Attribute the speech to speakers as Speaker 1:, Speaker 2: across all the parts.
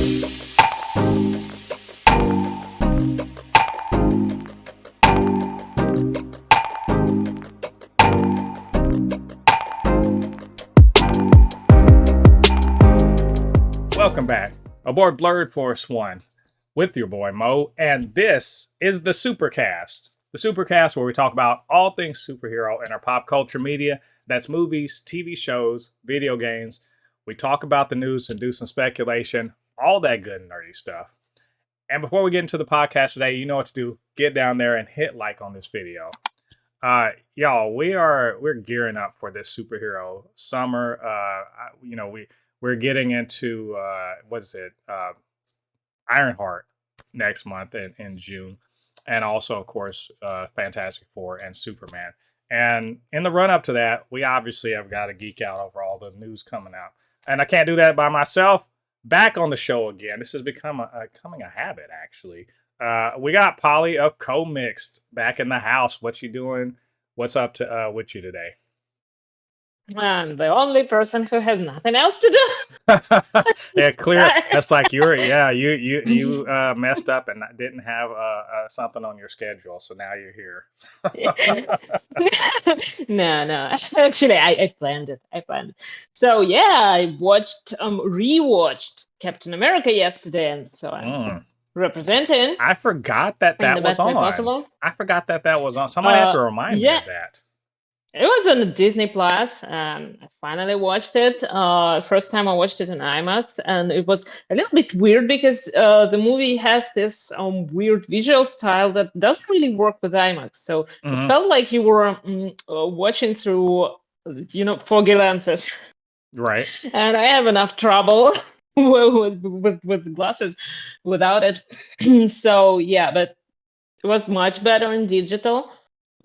Speaker 1: Welcome back aboard Blurred Force One with your boy Mo, and this is the Supercast. The Supercast where we talk about all things superhero in our pop culture media. That's movies, TV shows, video games. We talk about the news and do some speculation, all that good and nerdy stuff. And before we get into the podcast today, you know what to do. Get down there and hit like on this video. Y'all, we're gearing up for this superhero summer. We're getting into Ironheart next month in June, and also of course Fantastic Four and Superman. And in the run up to that, we obviously have got to geek out over all the news coming out, and I can't do that by myself. Back on the show again. This has become becoming a habit actually. We got Polly of Co-Mixed back in the house. What you doing? What's up to with you today?
Speaker 2: I'm the only person who has nothing else to do.
Speaker 1: Yeah, clear. That's like you messed up and didn't have something on your schedule, so now you're here.
Speaker 2: No. Actually, I planned it. So yeah, I rewatched Captain America yesterday, and so I'm representing.
Speaker 1: I forgot that was on. I forgot that was on. Somebody had to remind me of that.
Speaker 2: It was on Disney Plus, and I finally watched it. First time I watched it in IMAX, and it was a little bit weird because the movie has this weird visual style that doesn't really work with IMAX. So it felt like you were watching through, foggy lenses.
Speaker 1: Right.
Speaker 2: And I have enough trouble with glasses without it. So yeah, but it was much better in digital.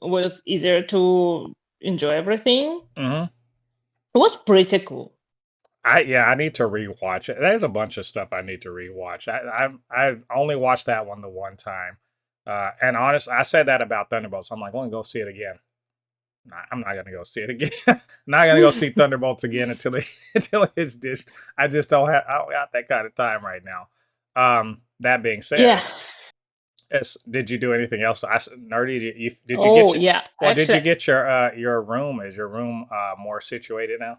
Speaker 2: It was easier to enjoy everything. It was pretty cool.
Speaker 1: I need to rewatch it. There's a bunch of stuff I need to rewatch. I've only watched that one the one time, and honestly, I said that about Thunderbolts. I'm like, I'm gonna go see it again. Nah, I'm not gonna go see it again. I'm not gonna go see Thunderbolts again until it's dished. I just don't got that kind of time right now. That being said,
Speaker 2: yeah.
Speaker 1: Yes. Did you do anything else? Nerdy? Did you
Speaker 2: yeah.
Speaker 1: Well, did you get your room? Is your room more situated now?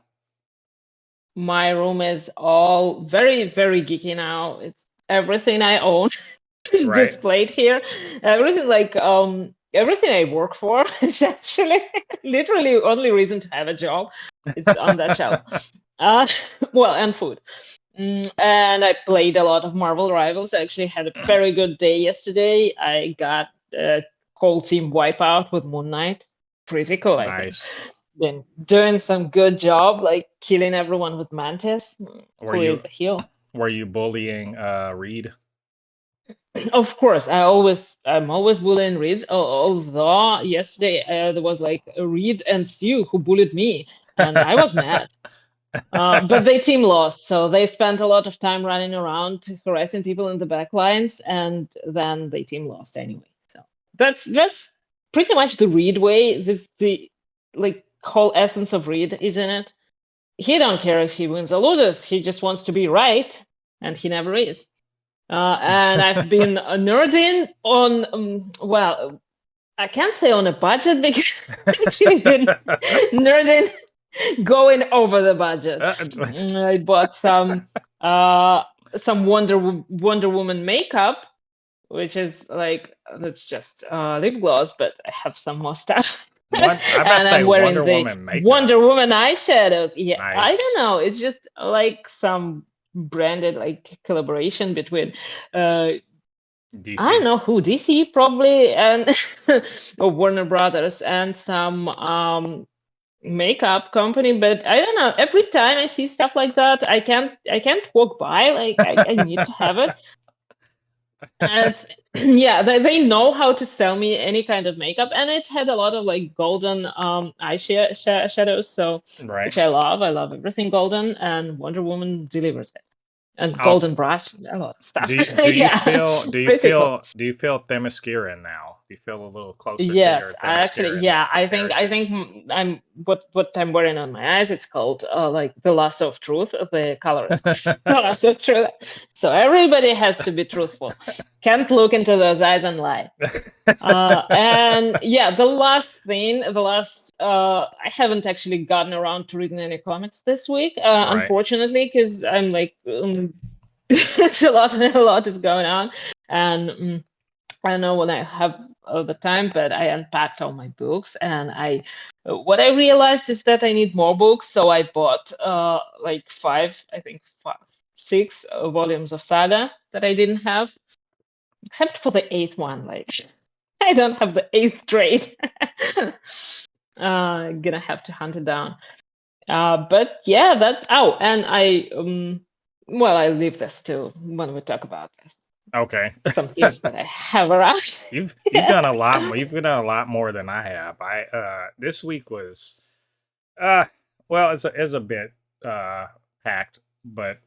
Speaker 2: My room is all very, very geeky now. It's everything I own displayed here. Everything everything I work for is actually literally only reason to have a job is on that shelf. And food. And I played a lot of Marvel Rivals. I actually had a very good day yesterday. I got a whole team wipeout with Moon Knight. Pretty cool, I think. Been doing some good job, like killing everyone with Mantis, who is a heel.
Speaker 1: Were you bullying Reed?
Speaker 2: Of course, I'm always bullying Reed. Although yesterday there was like a Reed and Sue who bullied me, and I was mad. But their team lost, so they spent a lot of time running around harassing people in the back lines, and then the team lost anyway. So that's pretty much the Reed way. The whole essence of Reed, isn't it? He don't care if he wins or loses. He just wants to be right, and he never is. And I've been nerding on I can't say on a budget because actually been nerding. Going over the budget. I bought some Wonder Woman makeup, which is that's just lip gloss, but I have some more stuff.
Speaker 1: And I'm wearing
Speaker 2: Wonder Woman eyeshadows. Yeah,
Speaker 1: nice.
Speaker 2: I don't know. It's just like some branded collaboration between
Speaker 1: DC.
Speaker 2: I don't know who, DC probably, and or Warner Brothers, and some makeup company. But I don't know, every time I see stuff like that, I can't walk by. I need to have it. And they know how to sell me any kind of makeup, and it had a lot of golden eyeshadows, so which I love everything golden, and Wonder Woman delivers it. And golden brush, a lot of stuff.
Speaker 1: Do you feel Themyscira now? You feel a little closer to
Speaker 2: Yes,
Speaker 1: your
Speaker 2: I actually,
Speaker 1: Themysciran
Speaker 2: yeah, I think
Speaker 1: heritage.
Speaker 2: I'm what I'm wearing on my eyes. It's called like the lasso of truth. The color is the lasso of truth. So everybody has to be truthful. Can't look into those eyes and lie. And yeah, I haven't actually gotten around to reading any comics this week,
Speaker 1: Right.
Speaker 2: unfortunately, because I'm like, it's a lot is going on, and I don't know when I have the time, but I unpacked all my books, and what I realized is that I need more books, so I bought like six volumes of Saga that I didn't have, except for the eighth one. Like, I don't have the eighth trade. Gonna have to hunt it down. But yeah, that's and I leave this to when we talk about this.
Speaker 1: Okay.
Speaker 2: Some things that I have around.
Speaker 1: You've done a lot more. You've done a lot more than I have. I this week was uh well, it's a bit packed, but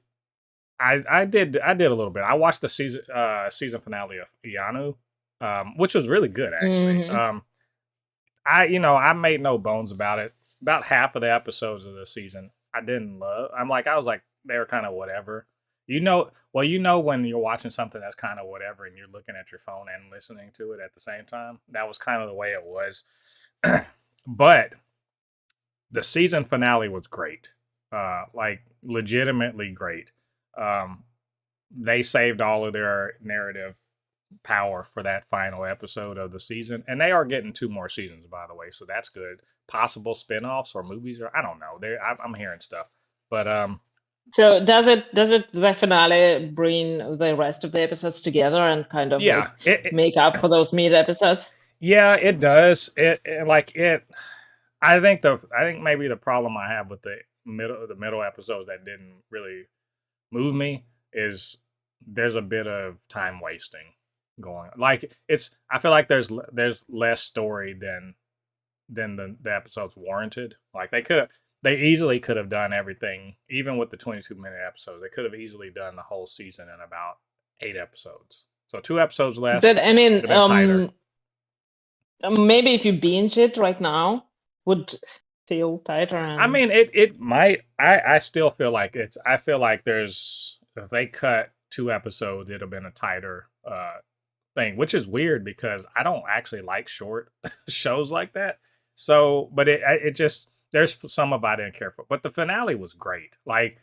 Speaker 1: I did a little bit. I watched the season finale of Ianu, which was really good actually.
Speaker 2: Hmm.
Speaker 1: I made no bones about it. About half of the episodes of the season I didn't love. I was like they were kind of whatever. When you're watching something that's kind of whatever and you're looking at your phone and listening to it at the same time. That was kind of the way it was. But the season finale was great. Like legitimately great. Um, they saved all of their narrative power for that final episode of the season, and they are getting two more seasons, by the way, so that's good. Possible spin-offs or movies, or I don't know. I'm hearing stuff, but
Speaker 2: So does it the finale bring the rest of the episodes together and kind of
Speaker 1: yeah,
Speaker 2: like make up for those mid episodes?
Speaker 1: yeah, it does. It. I think maybe the problem I have with the middle episodes that didn't really move me is there's a bit of time wasting going on. Like I feel like there's less story than the episodes warranted. Like they easily could have done everything, even with the 22-minute episodes. They could have easily done the whole season in about 8 episodes. So 2 episodes
Speaker 2: But
Speaker 1: less
Speaker 2: I mean,
Speaker 1: would have been tighter.
Speaker 2: maybe if you binge it right now, would feel tighter
Speaker 1: I
Speaker 2: and
Speaker 1: mean, it might. I still feel like it's. I feel like there's if they cut 2 episodes, it'd have been a tighter thing, which is weird because I don't actually like short shows like that. So, but it just there's some of I didn't care for, but the finale was great. Like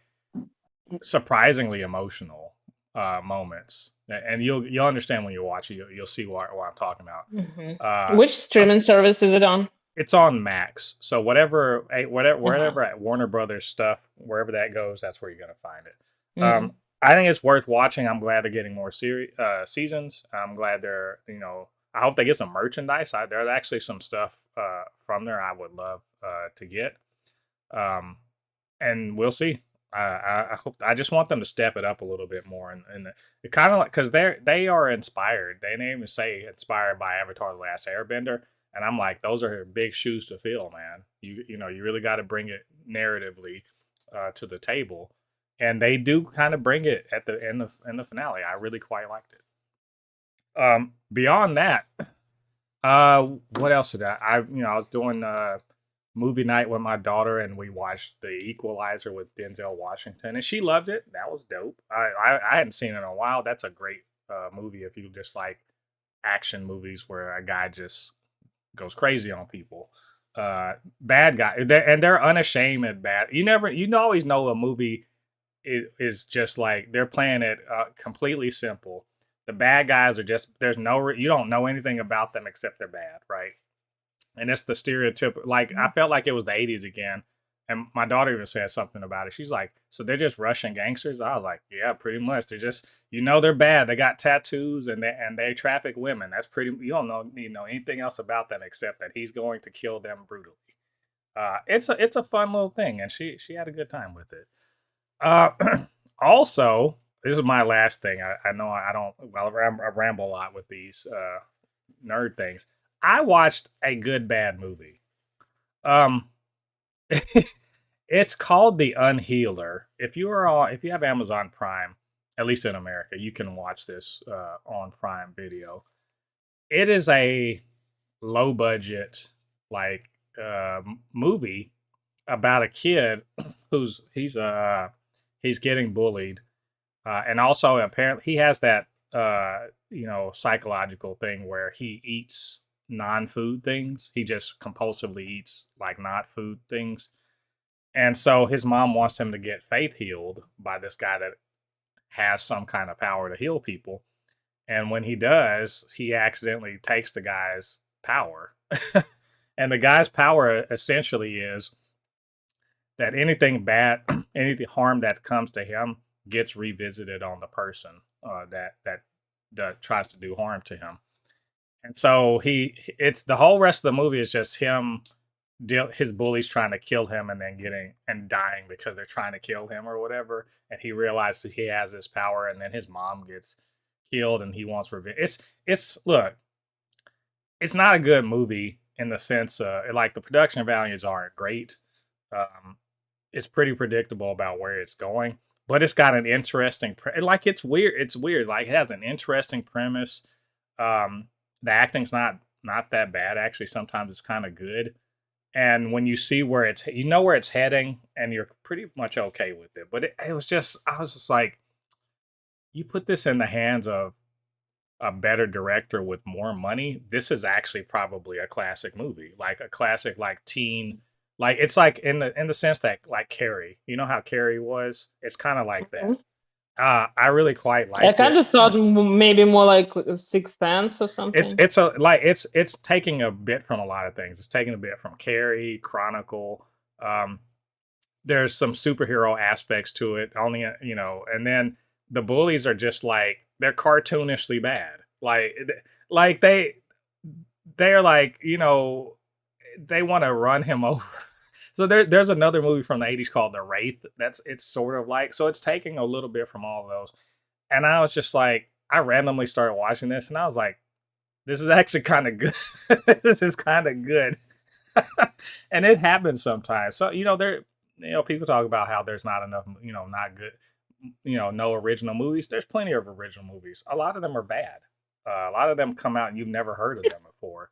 Speaker 1: surprisingly emotional moments, and you'll understand when you watch it. You'll see what I'm talking about.
Speaker 2: Mhm.
Speaker 1: Uh,
Speaker 2: Which streaming service is it on?
Speaker 1: it's on Max, so
Speaker 2: Uh-huh.
Speaker 1: wherever at Warner Brothers stuff, wherever that goes, that's where you're gonna find it.
Speaker 2: Mm.
Speaker 1: I think it's worth watching. I'm glad they're getting more seasons. I'm glad I hope they get some merchandise. There's actually some stuff from there I would love to get. Um, and we'll see. I hope. I just want them to step it up a little bit more, and it kind of like because they are inspired. They didn't even say inspired by Avatar: The Last Airbender, and I'm like, those are big shoes to fill, man. You really got to bring it narratively to the table, and they do kind of bring it at the end of in the finale. I really quite liked it. Beyond that, what else did I was doing movie night with my daughter, and we watched The Equalizer with Denzel Washington, and she loved it. That was dope. I hadn't seen it in a while. That's a great movie if you just like action movies where a guy just goes crazy on people. Bad guy, and they're unashamed at bad. You always know a movie is just like they're playing it completely simple. The bad guys are just you don't know anything about them except they're bad, right? And it's the stereotype. Like I felt like it was the '80s again. And my daughter even said something about it. She's like, "So they're just Russian gangsters?" I was like, "Yeah, pretty much. They're just, they're bad. They got tattoos and they traffic women. That's pretty. You don't know anything else about them except that he's going to kill them brutally. It's a fun little thing, and she had a good time with it. Uh, also, this is my last thing. I know I don't. Well, I ramble a lot with these nerd things. I watched a good bad movie. Um, it's called The Unhealer. If you have Amazon Prime, at least in America, you can watch this on Prime Video. it is a low budget like movie about a kid who's he's getting bullied, and also apparently he has that psychological thing where he eats non-food things. He just compulsively eats like not food things, and so his mom wants him to get faith healed by this guy that has some kind of power to heal people. And when he does, he accidentally takes the guy's power. And the guy's power essentially is that anything bad, anything harm that comes to him gets revisited on the person that tries to do harm to him. And so it's the whole rest of the movie is just him, his bullies trying to kill him and then getting and dying because they're trying to kill him or whatever. And he realizes he has this power, and then his mom gets killed, and he wants revenge. It's look, it's not a good movie in the sense like the production values aren't great. It's pretty predictable about where it's going, but it's got an interesting like it's weird like it has an interesting premise. The acting's not that bad actually. Sometimes it's kind of good, and when you see where it's where it's heading, and you're pretty much okay with it. But it was just I was just like, you put this in the hands of a better director with more money, this is actually probably a classic movie, like a classic like teen, like it's like in the sense that like Carrie, you know how Carrie was, it's kind of like that.
Speaker 2: Mhm.
Speaker 1: I really quite
Speaker 2: I
Speaker 1: liked
Speaker 2: kind
Speaker 1: it.
Speaker 2: of thought maybe more like Sixth Sense or
Speaker 1: It's
Speaker 2: something.
Speaker 1: it's a like it's taking a bit from a lot of things. It's taking a bit from Carrie, Chronicle. Um, there's some superhero aspects to it, only and then the bullies are just like they're cartoonishly bad. Like they're like they want to run him over. So there's another movie from the 80s called The Wraith. It's sort of like, so it's taking a little bit from all of those. And I was just like, I randomly started watching this, and I was like, this is actually kind of good. This is kind of good. And it happens sometimes. So there, people talk about how there's not enough, not good, no original movies. There's plenty of original movies. A lot of them are bad. A lot of them come out and you've never heard of them before.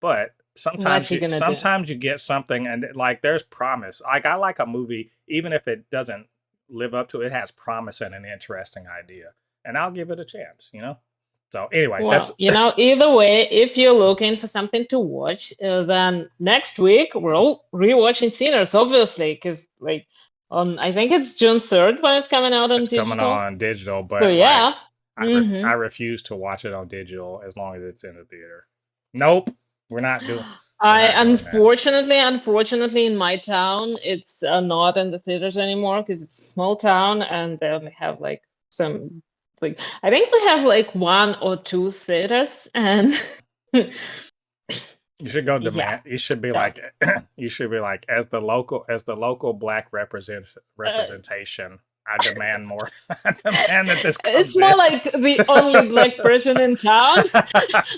Speaker 1: But
Speaker 2: What you gonna do?
Speaker 1: sometimes you get something, and like there's promise. Like I like a movie even if it doesn't live up to it, it has promise and an interesting idea, and I'll give it a chance. So anyway, that's
Speaker 2: Well, either way, if you're looking for something to watch, then next week we're all rewatching Sinners, obviously, because like on I think it's June 3rd when it's coming out on
Speaker 1: it's coming
Speaker 2: digital.
Speaker 1: on digital,
Speaker 2: So
Speaker 1: but like
Speaker 2: yeah.
Speaker 1: I
Speaker 2: Mm-hmm.
Speaker 1: refuse to watch it on digital as long as it's in the theater. Nope, we're not doing we're
Speaker 2: I
Speaker 1: not doing that.
Speaker 2: unfortunately, in my town, it's not in the theaters anymore because it's a small town and they only have like some, like I think we have like one or two theaters, and
Speaker 1: You should go
Speaker 2: yeah.
Speaker 1: demand. You should be
Speaker 2: So
Speaker 1: like, you should be like, as the local black
Speaker 2: uh,
Speaker 1: representation. I demand more. I demand that this
Speaker 2: it's
Speaker 1: comes in.
Speaker 2: more like the only black person in town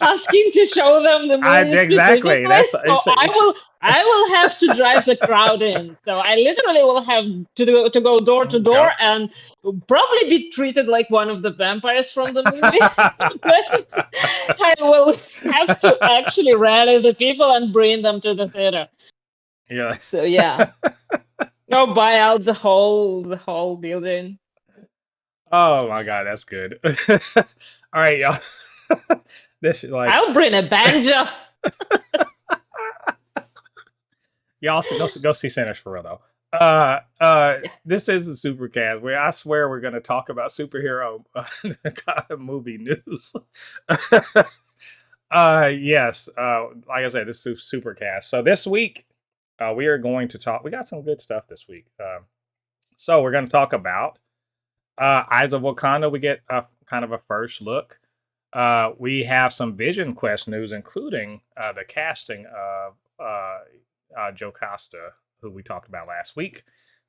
Speaker 2: asking to show them the movie
Speaker 1: Exactly.
Speaker 2: specifically.
Speaker 1: That's
Speaker 2: So
Speaker 1: it's,
Speaker 2: I
Speaker 1: it's
Speaker 2: will I will have to drive the crowd in. So I literally will have to go door to door
Speaker 1: go.
Speaker 2: and probably be treated like one of the vampires from the movie. But I will have to actually rally the people and bring them to the theater.
Speaker 1: Yeah.
Speaker 2: So yeah. Or buy out the whole building.
Speaker 1: Oh my god, that's good. All right, y'all. This is like
Speaker 2: I'll bring a banjo.
Speaker 1: y'all go see Sinners for real though.
Speaker 2: Yeah.
Speaker 1: This is a supercast where I swear we're going to talk about superhero movie news. Yes. Like I said, this is supercast. So this week, we are going to talk. We got some good stuff this week. So we're going to talk about Eyes of Wakanda. We get a kind of a first look. We have some Visionquest news, including the casting of Jocasta, who we talked about last week.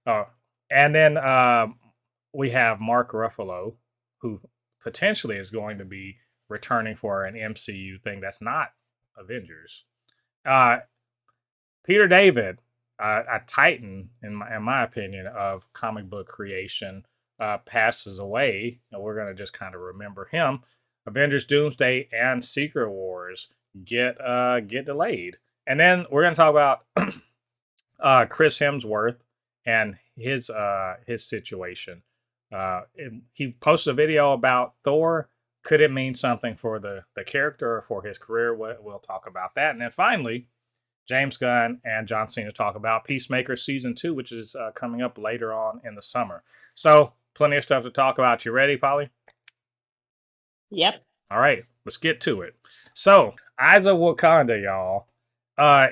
Speaker 1: And then we have Mark Ruffalo, who potentially is going to be returning for an MCU thing that's not Avengers. Peter David, a titan, in my opinion, of comic book creation, passes away. And we're going to just kind of remember him. Avengers Doomsday and Secret Wars get delayed. And then we're gonna talk about Chris Hemsworth and his situation. He posted a video about Thor. Could it mean something for the character or for his career? We'll talk about that. And then finally, James Gunn and John Cena talk about Peacemaker season 2, which is coming up later on in the summer. So plenty of stuff to talk about. You ready, Polly?
Speaker 2: Yep.
Speaker 1: All right, let's get to it. So, Eyes of Wakanda, y'all,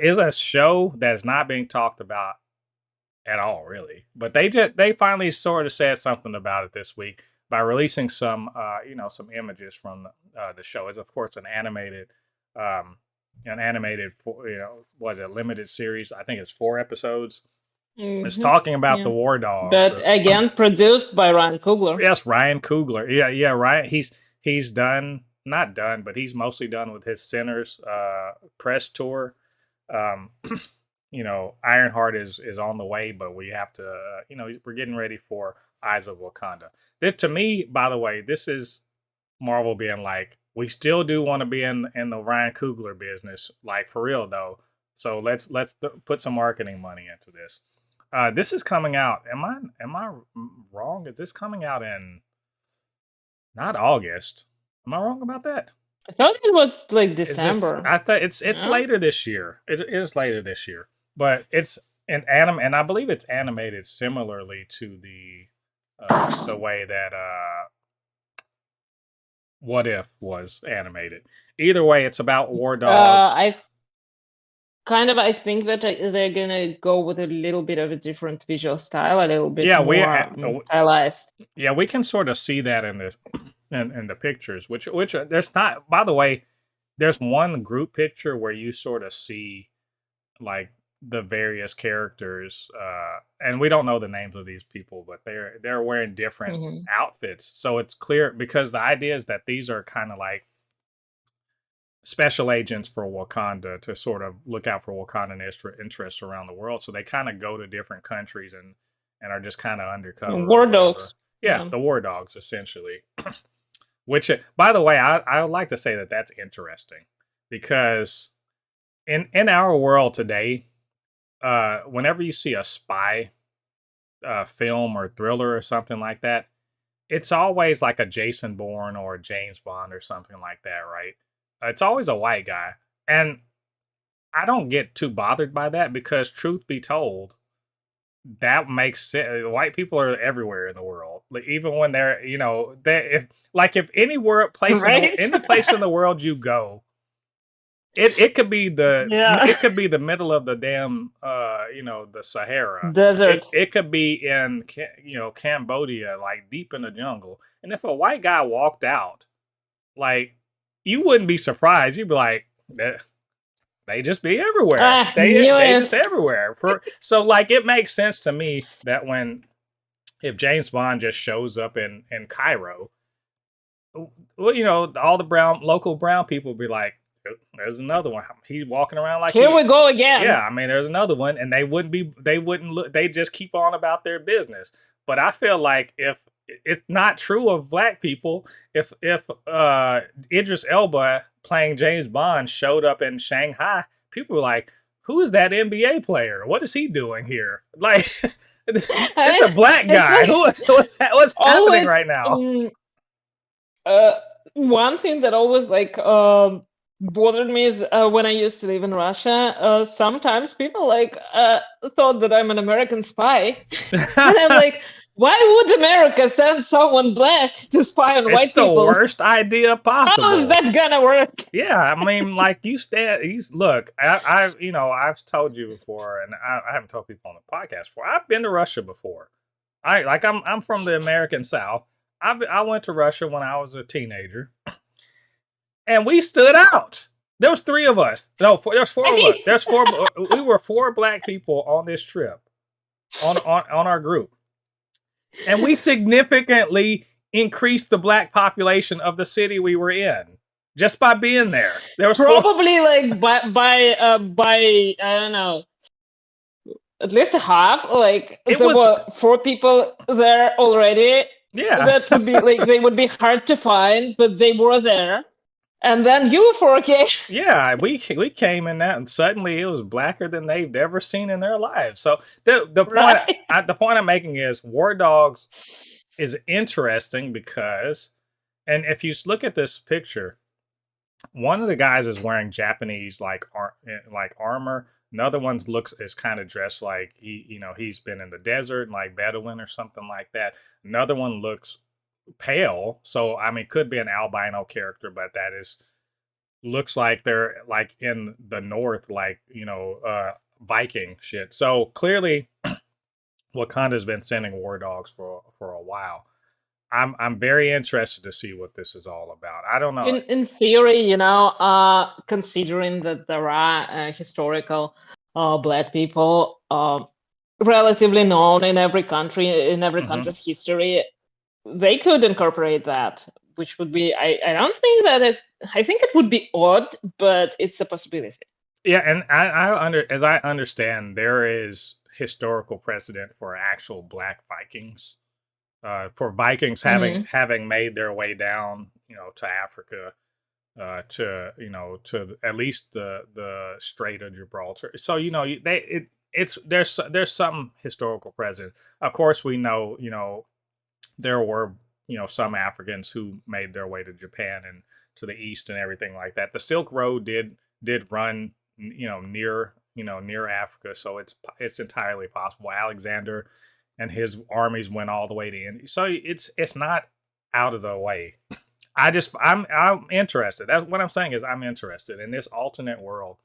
Speaker 1: is a show that's not being talked about at all, really. But they finally sort of said something about it this week by releasing some some images from the show. It's of course an animated what a limited series. I think it's 4 episodes. It's talking about the War Dogs.
Speaker 2: But again, produced by Ryan Coogler.
Speaker 1: Yes, Ryan Coogler. Yeah, Ryan. He's done, not done, but he's mostly done with his Sinners press tour. Ironheart is on the way, but we have to, we're getting ready for Eyes of Wakanda. This, to me, by the way, this is Marvel being like, we still do want to be in the Ryan Coogler business, like for real though. So let's put some marketing money into this. This is coming out. Am I wrong? Is this coming out in not August? Am I wrong about that?
Speaker 2: I thought it was like December.
Speaker 1: I thought it's later this year. It is later this year, but it's an and I believe it's animated similarly to the way that What If was animated. Either way, it's about war dogs.
Speaker 2: I think that they're gonna go with a little bit of a different visual style, a little bit more stylized.
Speaker 1: Yeah, we can sort of see that in the pictures, which there's not. By the way, there's one group picture where you sort of see like the various characters, and we don't know the names of these people, but they're wearing different outfits, so it's clear because the idea is that these are kind of like special agents for Wakanda to sort of look out for Wakandan interests around the world. So they kind of go to different countries and are just kind of undercover.
Speaker 2: War dogs.
Speaker 1: Yeah, the war dogs, essentially. Which, by the way, I would like to say that that's interesting because in our world today, whenever you see a spy film or thriller or something like that, it's always like a Jason Bourne or a James Bond or something like that, right? It's always a white guy. And I don't get too bothered by that because truth be told, that makes sense. White people are everywhere in the world. Like, even when they're, if any place any place in the world you go, it could be it could be the middle of the damn the Sahara
Speaker 2: desert.
Speaker 1: It could be in Cambodia, like deep in the jungle. And if a white guy walked out, like, you wouldn't be surprised. You'd be like, they just be everywhere. They just everywhere. So like, it makes sense to me that if James Bond just shows up in Cairo, well, all the local brown people be like, there's another one. He's walking around like,
Speaker 2: here we go again.
Speaker 1: Yeah, I mean, there's another one, and they wouldn't look. They just keep on about their business. But I feel like if it's not true of black people, if Idris Elba playing James Bond showed up in Shanghai, people were like, who is that NBA player? What is he doing here? Like, it's a black guy. What's happening right now?
Speaker 2: One thing that always bothered me is when I used to live in Russia, sometimes people thought that I'm an American spy. And I'm like, why would America send someone black to spy on white people?
Speaker 1: It's the worst idea possible.
Speaker 2: How is that gonna work?
Speaker 1: Yeah, I mean, like, look, I've told you before, and I haven't told people on the podcast before. I've been to Russia before. I'm from the American South. I went to Russia when I was a teenager, and we stood out. There was 3 of us. No, there's 4 of us. There's 4. We were 4 black people on this trip, on our group. And we significantly increased the black population of the city we were in just by being there. There was
Speaker 2: probably by I don't know, at least a half. Like, there were 4 people there already,
Speaker 1: Yeah.
Speaker 2: That would be like they would be hard to find, but they were there. And then you 4K.
Speaker 1: Yeah, we came in that, and suddenly it was blacker than they've ever seen in their lives. So
Speaker 2: Right.
Speaker 1: the point I'm making is War Dogs is interesting because, and if you look at this picture, one of the guys is wearing Japanese like armor. Another one looks is kind of dressed like he's been in the desert, like Bedouin or something like that. Another one looks pale, so I mean, could be an albino character, but that is looks like they're like in the north, like Viking shit. So clearly, Wakanda's been sending war dogs for a while. I'm very interested to see what this is all about. I don't know.
Speaker 2: In theory, considering that there are historical black people relatively known in every country, in every country's history, they could incorporate that, which would be I don't think that I think it would be odd, but it's a possibility.
Speaker 1: Yeah, and as I understand, there is historical precedent for actual black Vikings. For Vikings having made their way down, to Africa, to at least the Strait of Gibraltar. So there's some historical precedent. Of course, we know there were some Africans who made their way to Japan and to the east and everything like that. The Silk Road did run near Africa, so it's entirely possible. Alexander and his armies went all the way to India, so it's not out of the way. I'm interested. That's what I'm saying is I'm interested in this alternate world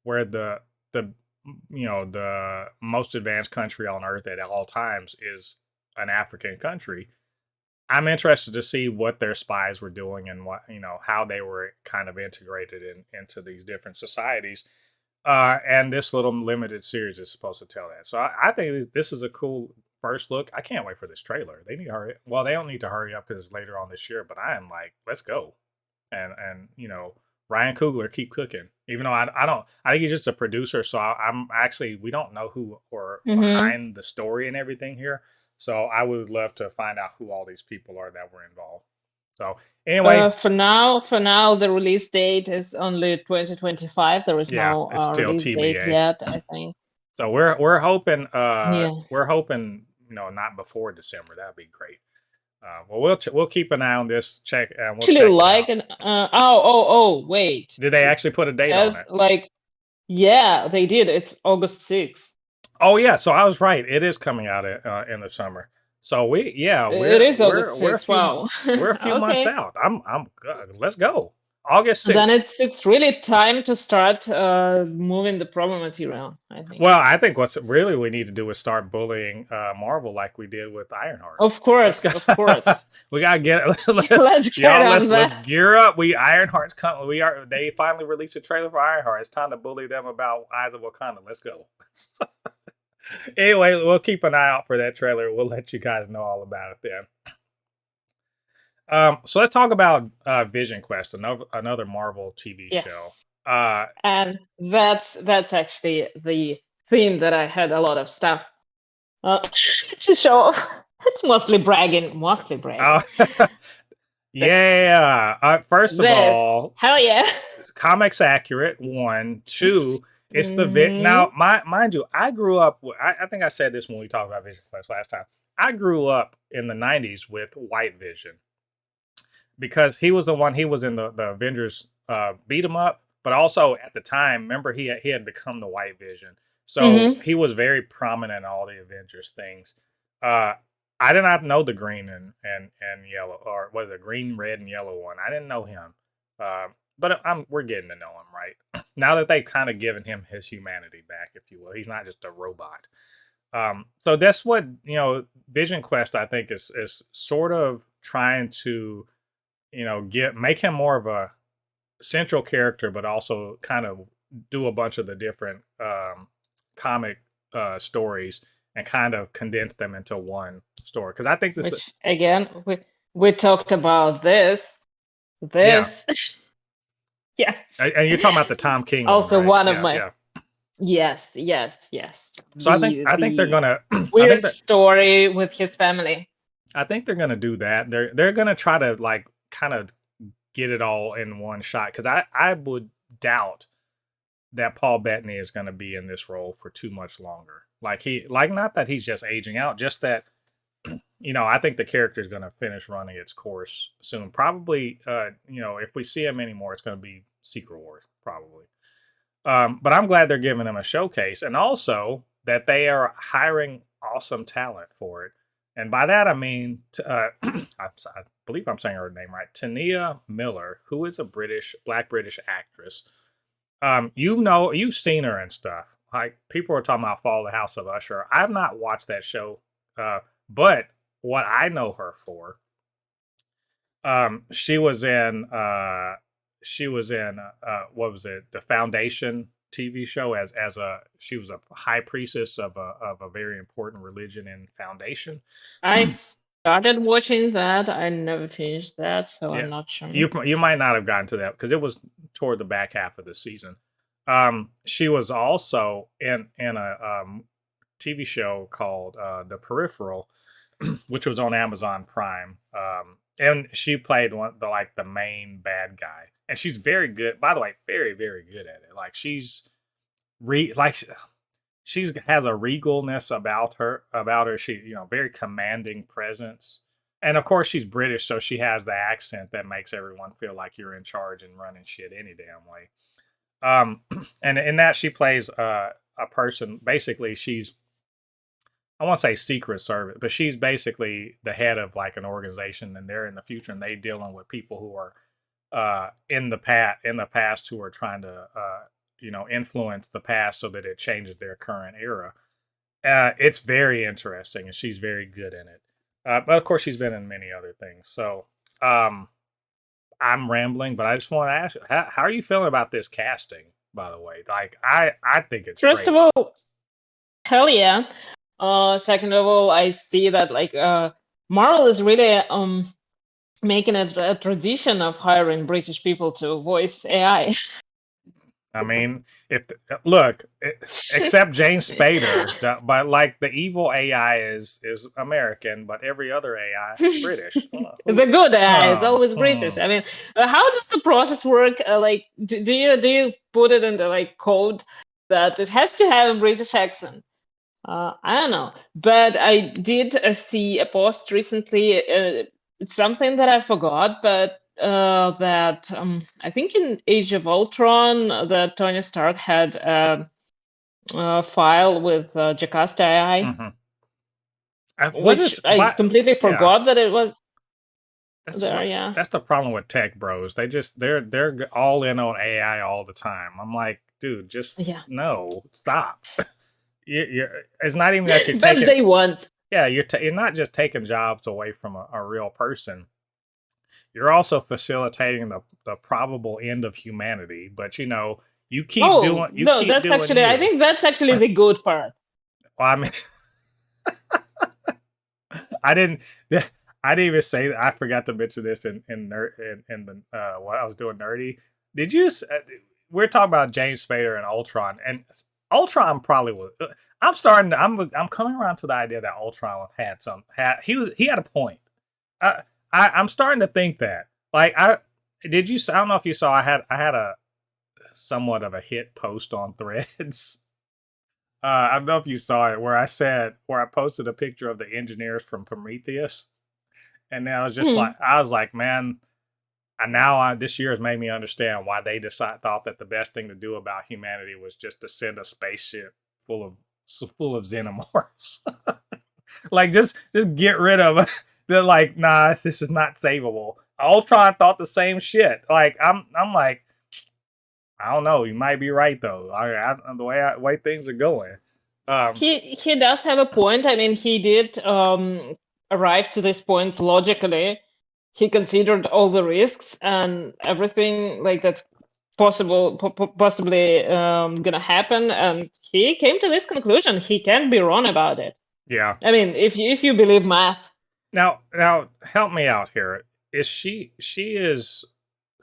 Speaker 1: where the the most advanced country on earth at all times is an African country. I'm interested to see what their spies were doing and what how they were kind of integrated into these different societies. And this little limited series is supposed to tell that. So I think this is a cool first look. I can't wait for this trailer. They need to hurry. Well, they don't need to hurry up because it's later on this year. But I am like, let's go. And Ryan Coogler, keep cooking. Even though I don't, I think he's just a producer. So I'm actually, we don't know who or behind the story and everything here. So I would love to find out who all these people are that were involved. So anyway,
Speaker 2: for now, the release date is only 2025. There is no
Speaker 1: it's still
Speaker 2: release
Speaker 1: TBA
Speaker 2: date yet, I think.
Speaker 1: So we're hoping
Speaker 2: Yeah.
Speaker 1: we're hoping not before December. That'd be great. Well, we'll keep an eye on this. Check and we'll
Speaker 2: Actually,
Speaker 1: check
Speaker 2: like
Speaker 1: it out.
Speaker 2: wait.
Speaker 1: Did they actually put a date on it?
Speaker 2: Like, yeah, they did. It's August 6th.
Speaker 1: Oh yeah, so I was right. It is coming out in the summer. So
Speaker 2: it is August 6th. Wow.
Speaker 1: We're a few months out. I'm good. Let's go. August 6th.
Speaker 2: Then it's really time to start moving the problem material, I think.
Speaker 1: Well, I think what's really we need to do is start bullying Marvel like we did with Ironheart.
Speaker 2: Of course.
Speaker 1: We gotta get let's gear up. Ironheart's coming. They finally released a trailer for Ironheart. It's time to bully them about Eyes of Wakanda. Let's go. Anyway, we'll keep an eye out for that trailer. We'll let you guys know all about it then. So let's talk about Visionquest, another Marvel TV show.
Speaker 2: And that's actually the theme that I had a lot of stuff to show off. It's mostly bragging.
Speaker 1: Yeah. First of all,
Speaker 2: hell yeah,
Speaker 1: comics accurate. 1, 2. It's the now, mind you, I grew up. I think I said this when we talked about Visionquest last time. I grew up in the '90s with White Vision because he was the one. He was in the Avengers beat 'em up, but also at the time, remember he had become the White Vision, so he was very prominent in all the Avengers things. I did not know the green and yellow, or was it green, red, and yellow one? I didn't know him. But we're getting to know him, right? Now that they've kind of given him his humanity back, if you will. He's not just a robot. So that's what, Visionquest, I think, is sort of trying to, make him more of a central character, but also kind of do a bunch of the different comic stories and kind of condense them into one story. Because I think this...
Speaker 2: Which, again, we talked about this.
Speaker 1: Yeah.
Speaker 2: Yes.
Speaker 1: And you're talking about the Tom King
Speaker 2: also
Speaker 1: one, right?
Speaker 2: one of my yes.
Speaker 1: So I think they're gonna
Speaker 2: weird story with his family.
Speaker 1: I think they're gonna do that. They're gonna try to like kind of get it all in one shot because I would doubt that Paul Bettany is going to be in this role for too much longer. Like not that he's just aging out, just that I think the character is going to finish running its course soon. Probably, if we see him anymore, it's going to be Secret Wars, probably. But I'm glad they're giving him a showcase, and also that they are hiring awesome talent for it. And by that I mean, I believe I'm saying her name right, Tania Miller, who is a Black British actress. You've seen her and stuff. Like people are talking about Fall of the House of Usher. I've not watched that show, but what I know her for, she was in what was it, the Foundation TV show as she was a high priestess of a very important religion in Foundation.
Speaker 2: I started watching that. I never finished that, so
Speaker 1: Yeah,
Speaker 2: I'm not sure.
Speaker 1: you might not have gotten to that because it was toward the back half of the season. She was also in a TV show called The Peripheral, which was on Amazon Prime. And she played the main bad guy, and she's very good. By the way, very very good at it. Like she's she has a regalness about her. She very commanding presence, and of course she's British, so she has the accent that makes everyone feel like you're in charge and running shit any damn way. And in that she plays a person. Basically, she's I won't say secret service, but she's basically the head of like an organization, and they're in the future, and they dealing with people who are in the past who are trying to influence the past so that it changes their current era. It's very interesting, and she's very good in it. But of course, she's been in many other things. So I'm rambling, but I just want to ask you, how are you feeling about this casting? By the way, like I think it's
Speaker 2: First
Speaker 1: great.
Speaker 2: of all, hell yeah. Second of all, I see that like Marvel is really making a tradition of hiring British people to voice AI.
Speaker 1: I mean, except James Spader, but like the evil AI is American, but every other AI British.
Speaker 2: The good AI is always
Speaker 1: Hmm.
Speaker 2: British. I mean, how does the process work? Like, do you put it in the like code that it has to have a British accent? I don't know, but I did see a post recently. It's something that I forgot, but that I think in Age of Ultron, that Tony Stark had a file with Jocasta AI,
Speaker 1: Hmm. What
Speaker 2: which
Speaker 1: is
Speaker 2: I
Speaker 1: why?
Speaker 2: completely
Speaker 1: Yeah,
Speaker 2: forgot that it was
Speaker 1: that's
Speaker 2: there.
Speaker 1: what
Speaker 2: Yeah,
Speaker 1: that's the problem with tech bros. They're all in on AI all the time. I'm like, dude, just
Speaker 2: yeah,
Speaker 1: no, stop. It's not even that you're
Speaker 2: but
Speaker 1: taking.
Speaker 2: they want.
Speaker 1: Yeah, you're not just taking jobs away from a real person. You're also facilitating the probable end of humanity. But
Speaker 2: Oh
Speaker 1: you
Speaker 2: no,
Speaker 1: keep
Speaker 2: that's
Speaker 1: doing
Speaker 2: actually. I
Speaker 1: you.
Speaker 2: think that's actually the good part.
Speaker 1: Well, I mean, I didn't. I didn't even say that. I forgot to mention this in the what I was doing nerdy. Did you? We're talking about James Spader and Ultron, and Ultron probably was. I'm starting. I'm coming around to the idea that Ultron he had a point. I, I'm starting to think that. Like I don't know if you saw. I had a somewhat of a hit post on Threads. I don't know if you saw it where I posted a picture of the engineers from Prometheus, and then
Speaker 2: Hmm.
Speaker 1: I was like, man, and now this year has made me understand why they thought that the best thing to do about humanity was just to send a spaceship full of xenomorphs. Like just get rid of. They're like, nah, this is not savable. Ultron thought the same shit. Like I'm like, I don't know. You might be right though. The way things are going. Um,
Speaker 2: He does have a point. I mean, he did arrive to this point logically. He considered all the risks and everything like that's possibly gonna happen, and he came to this conclusion. He can't be wrong about it.
Speaker 1: yeah.
Speaker 2: I mean, if you believe math.
Speaker 1: Now, help me out here. Is she is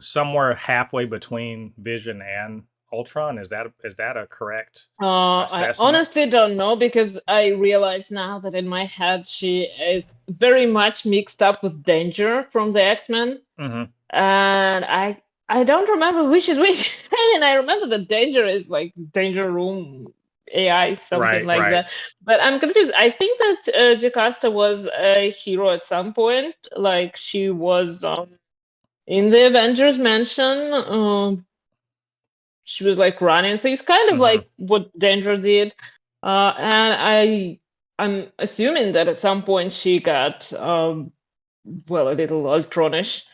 Speaker 1: somewhere halfway between Vision and Ultron? Is that a correct
Speaker 2: I
Speaker 1: assessment?
Speaker 2: honestly don't know because I realize now that in my head she is very much mixed up with Danger from the X-Men,
Speaker 1: Hmm.
Speaker 2: and I don't remember which is which. I mean, I remember the Danger is like Danger Room AI, something
Speaker 1: Right,
Speaker 2: like
Speaker 1: right.
Speaker 2: that. But I'm confused. I think that Jocasta was a hero at some point, like she was in the Avengers mansion. She was like running things, kind of
Speaker 1: Hmm.
Speaker 2: like what Danger did. I'm assuming that at some point she got well, a little Ultronish,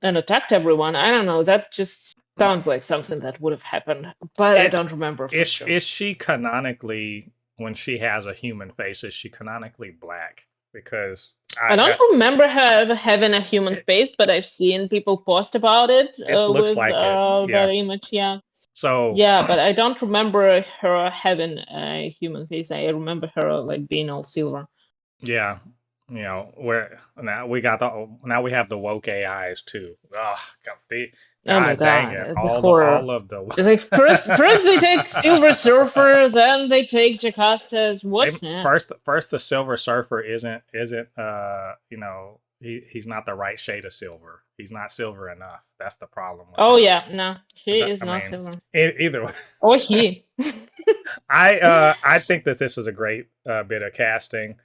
Speaker 2: and attacked everyone. I don't know. That just sounds like something that would have happened, but I
Speaker 1: It
Speaker 2: don't remember for sure.
Speaker 1: is she canonically, when she has a human face, is she canonically black? Because
Speaker 2: I
Speaker 1: I
Speaker 2: don't
Speaker 1: that
Speaker 2: remember her ever having a human
Speaker 1: it,
Speaker 2: face, but I've seen people post about it
Speaker 1: it looks
Speaker 2: with
Speaker 1: like it. Yeah.
Speaker 2: that image. Yeah.
Speaker 1: So
Speaker 2: Yeah, but I don't remember her having a human face. I remember her like being all silver.
Speaker 1: yeah, where now we got now we have the woke AIs too. Ugh,
Speaker 2: Oh my
Speaker 1: God dang
Speaker 2: god,
Speaker 1: it!
Speaker 2: the
Speaker 1: All
Speaker 2: horror.
Speaker 1: of the
Speaker 2: It's like first they take Silver Surfer, then they take Jocasta.
Speaker 1: they
Speaker 2: What's next?
Speaker 1: first the Silver Surfer isn't he's not the right shade of silver. He's not silver enough. That's the problem with
Speaker 2: Oh
Speaker 1: him.
Speaker 2: yeah, no, she is
Speaker 1: I
Speaker 2: not
Speaker 1: mean,
Speaker 2: silver.
Speaker 1: either way,
Speaker 2: Or he.
Speaker 1: I think that this is a great bit of casting.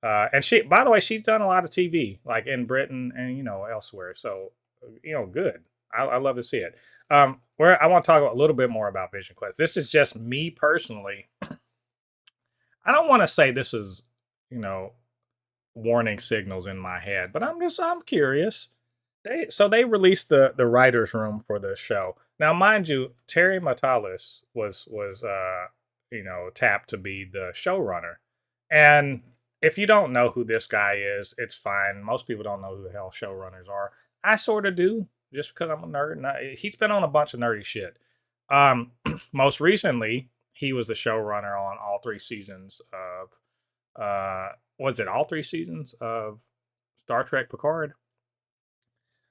Speaker 1: And she, by the way, she's done a lot of TV, like in Britain and elsewhere. So, good. I love to see it. Where I want to talk a little bit more about Vision Quest. This is just me personally. I don't want to say this is, you know, warning signals in my head, but I'm curious. They released the writers room for the show. Now, mind you, Terry Matalas was tapped to be the showrunner. And if you don't know who this guy is, it's fine. Most people don't know who the hell showrunners are. I sort of do, just because I'm a nerd. And he's been on a bunch of nerdy shit. Most recently, he was the showrunner on all three seasons of was it all three seasons of Star Trek Picard,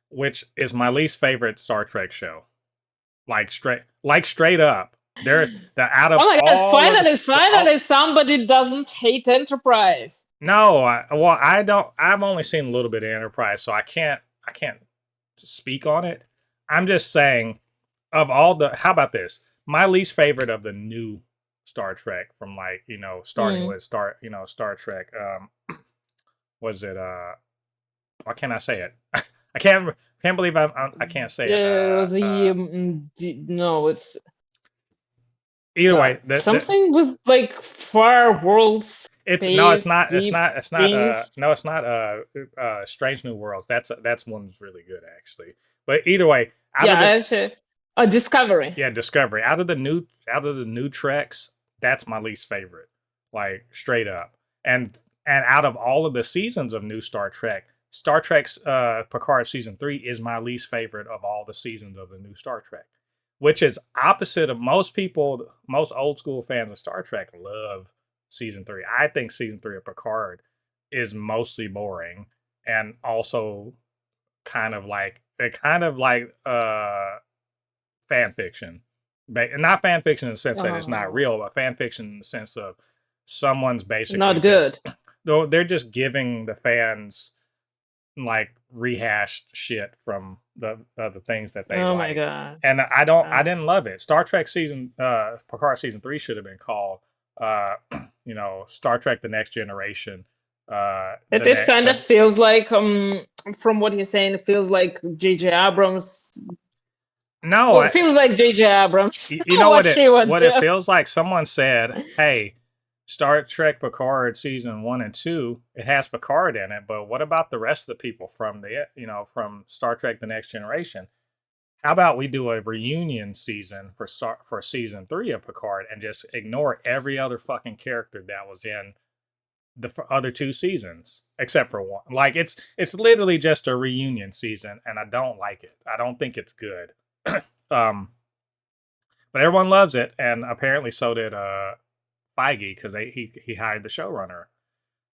Speaker 1: which is my least favorite Star Trek show. Straight up. There's the out of
Speaker 2: Oh my god,
Speaker 1: all of
Speaker 2: finally somebody doesn't hate Enterprise.
Speaker 1: no, I don't. I've only seen a little bit of Enterprise, so I can't speak on it. I'm just saying, of all the, how about this? My least favorite of the new Star Trek, from starting
Speaker 2: Mm.
Speaker 1: with Star Trek. Was it why can't I say it? I can't believe I can't say it.
Speaker 2: No, it's
Speaker 1: Either way,
Speaker 2: something with like far worlds,
Speaker 1: it's no, it's
Speaker 2: space,
Speaker 1: not.
Speaker 2: deep things.
Speaker 1: No, it's not. Strange New Worlds. That's one's really good actually. But either way, out
Speaker 2: Yeah,
Speaker 1: of the
Speaker 2: actually, a Discovery.
Speaker 1: yeah Discovery, out of the new Treks, that's my least favorite. Like straight up, and out of all of the seasons of new Star Trek's Picard season 3 is my least favorite of all the seasons of the new Star Trek, which is opposite of most people. Most old school fans of Star Trek love season 3. I think season 3 of Picard is mostly boring and also kind of like fan fiction. But not fan fiction in the sense that it's not
Speaker 2: Oh,
Speaker 1: real, but fan fiction in the sense of someone's basically
Speaker 2: not
Speaker 1: just
Speaker 2: good.
Speaker 1: though they're just giving the fans like rehashed shit from the things that they
Speaker 2: Oh my
Speaker 1: like.
Speaker 2: god.
Speaker 1: And I
Speaker 2: Uh,
Speaker 1: didn't love it. Star Trek Picard season 3 should have been called uh Star Trek the Next Generation.
Speaker 2: it kind of feels like from what you're saying, it feels like J.J. Abrams.
Speaker 1: No,
Speaker 2: Well, it feels like J.J. Abrams.
Speaker 1: you know
Speaker 2: What she would
Speaker 1: what it
Speaker 2: do.
Speaker 1: feels like. Someone said, "Hey, Star Trek Picard season 1 and 2, it has Picard in it, but what about the rest of the people from from Star Trek the Next Generation? How about we do a reunion season for season 3 of Picard and just ignore every other fucking character that was in the other two seasons except for one. Like it's literally just a reunion season and I don't like it. I don't think it's good." um but everyone loves it, and apparently so did Feige, because he hired the showrunner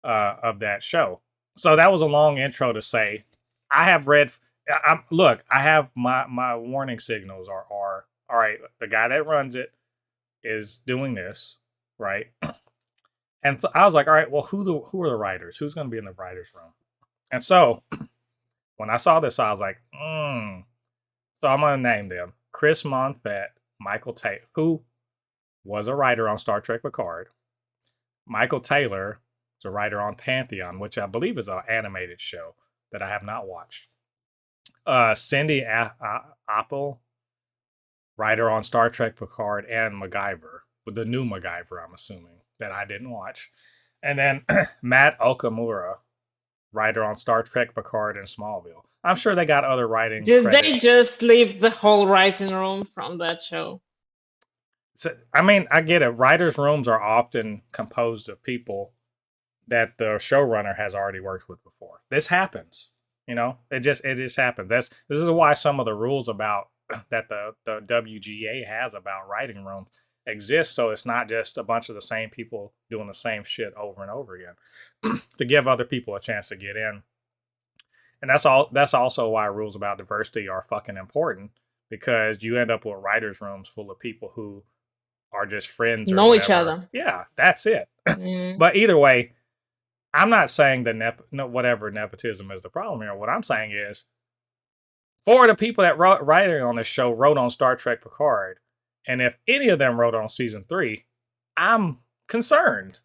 Speaker 1: of that show. So that was a long intro to say I have read. Look, I have my warning signals all right, the guy that runs it is doing this, right? And so I was like, all right, well, who are the writers? Who's going to be in the writers' room? And so when I saw this, I was like, So I'm going to name them: Chris Monfett, Michael Taylor, who was a writer on Star Trek Picard. Michael Taylor is a writer on Pantheon, which I believe is an animated show that I have not watched. Cindy Apple, writer on Star Trek Picard and MacGyver, with the new MacGyver, I'm assuming, that I didn't watch. And then Matt Okamura, writer on Star Trek Picard and Smallville. I'm sure they got other writing
Speaker 2: Did
Speaker 1: credits.
Speaker 2: they just leave the whole writing room from that show?
Speaker 1: So, I mean, I get it. Writers' rooms are often composed of people that the showrunner has already worked with before. This happens. It just happens. This is why some of the rules about that the WGA has about writing rooms exist, so it's not just a bunch of the same people doing the same shit over and over again to give other people a chance to get in. And that's also why rules about diversity are fucking important, because you end up with writers' rooms full of people who are just friends or
Speaker 2: know
Speaker 1: whatever.
Speaker 2: Each other.
Speaker 1: Yeah, that's it. But either way, I'm not saying that whatever nepotism is the problem here. What I'm saying is, four of the people that writing on this show wrote on Star Trek Picard, and if any of them wrote on season 3, I'm concerned,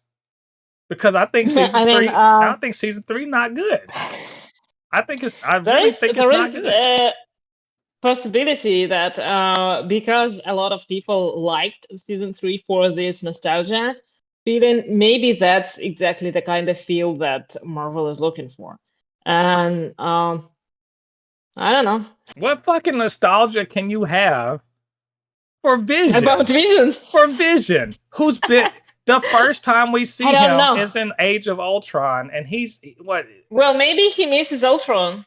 Speaker 1: because I think season 3 not good. I really think it's not good.
Speaker 2: Possibility that because a lot of people liked season 3 for this nostalgia feeling, maybe that's exactly the kind of feel that Marvel is looking for. And I don't know.
Speaker 1: What fucking nostalgia can you have for Vision?
Speaker 2: About Vision?
Speaker 1: For Vision, who's been the first time we see him is in Age of Ultron, and he's what?
Speaker 2: Well, maybe he misses Ultron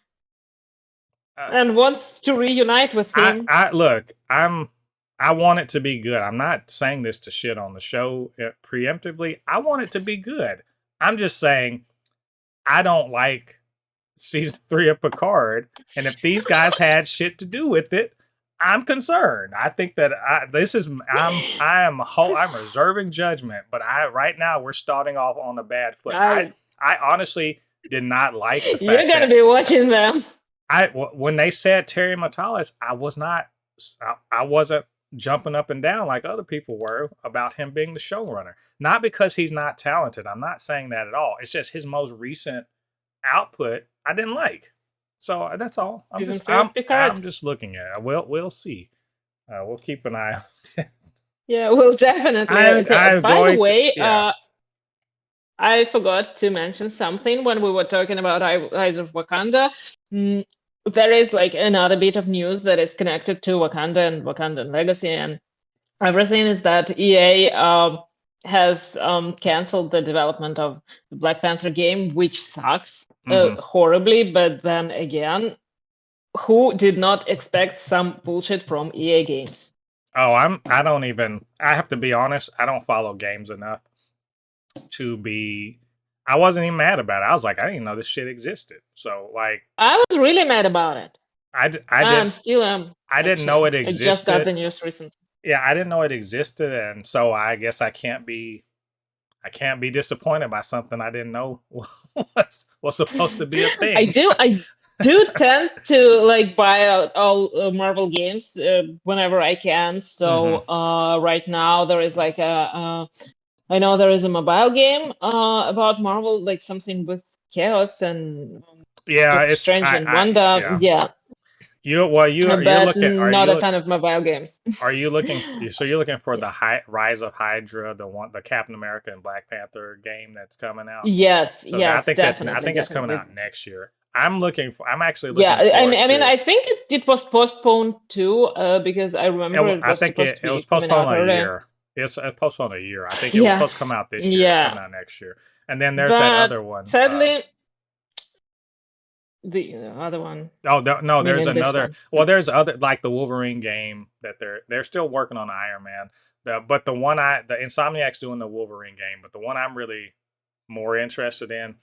Speaker 2: and wants to reunite with him.
Speaker 1: I want it to be good. I'm not saying this to shit on the show preemptively. I want it to be good. I'm just saying I don't like season 3 of Picard, and if these guys had shit to do with it, I'm concerned. I think that I'm reserving judgment, but right now we're starting off on a bad foot. I honestly did not like the fact
Speaker 2: you're gonna be watching them.
Speaker 1: When they said Terry Matalas, I wasn't jumping up and down like other people were about him being the showrunner. Not because he's not talented. I'm not saying that at all. It's just his most recent output I didn't like. So that's all. I'm just looking at it. We'll see. We'll keep an eye on.
Speaker 2: Yeah, we'll definitely. By the way, I forgot to mention something when we were talking about Eyes of Wakanda. There is like another bit of news that is connected to Wakanda and Wakandan legacy and everything, is that EA has canceled the development of the Black Panther game, which sucks horribly. But then again, who did not expect some bullshit from EA games?
Speaker 1: Oh, I have to be honest, I don't follow games enough to be. I wasn't even mad about it. I was like, I didn't even know this shit existed. So like,
Speaker 2: I was really mad about it. I
Speaker 1: didn't know it existed.
Speaker 2: I just got the news recently.
Speaker 1: Yeah, I didn't know it existed, and so I guess I can't be disappointed by something I didn't know was supposed to be a thing.
Speaker 2: I do tend to like buy out all Marvel games whenever I can. So right now there is like I know there is a mobile game about Marvel, like something with chaos and
Speaker 1: it's
Speaker 2: Strange and Wanda. Yeah.
Speaker 1: You're not
Speaker 2: a fan of mobile games.
Speaker 1: Are you looking? So you're looking for the Rise of Hydra, the Captain America and Black Panther game that's coming out?
Speaker 2: Yes,
Speaker 1: so
Speaker 2: yes,
Speaker 1: definitely. I think it's coming out next year. I'm actually looking.
Speaker 2: Yeah, I mean, I think it was postponed too, because I remember
Speaker 1: it was postponed a year. It's postponed a year. I think it was supposed to come out this year. It's coming out next year. And then there's that other one.
Speaker 2: Sadly, the other one.
Speaker 1: Oh no, there's another. Well, there's other, like the Wolverine game that they're still working on Iron Man. The Insomniac's doing the Wolverine game, but the one I'm really more interested in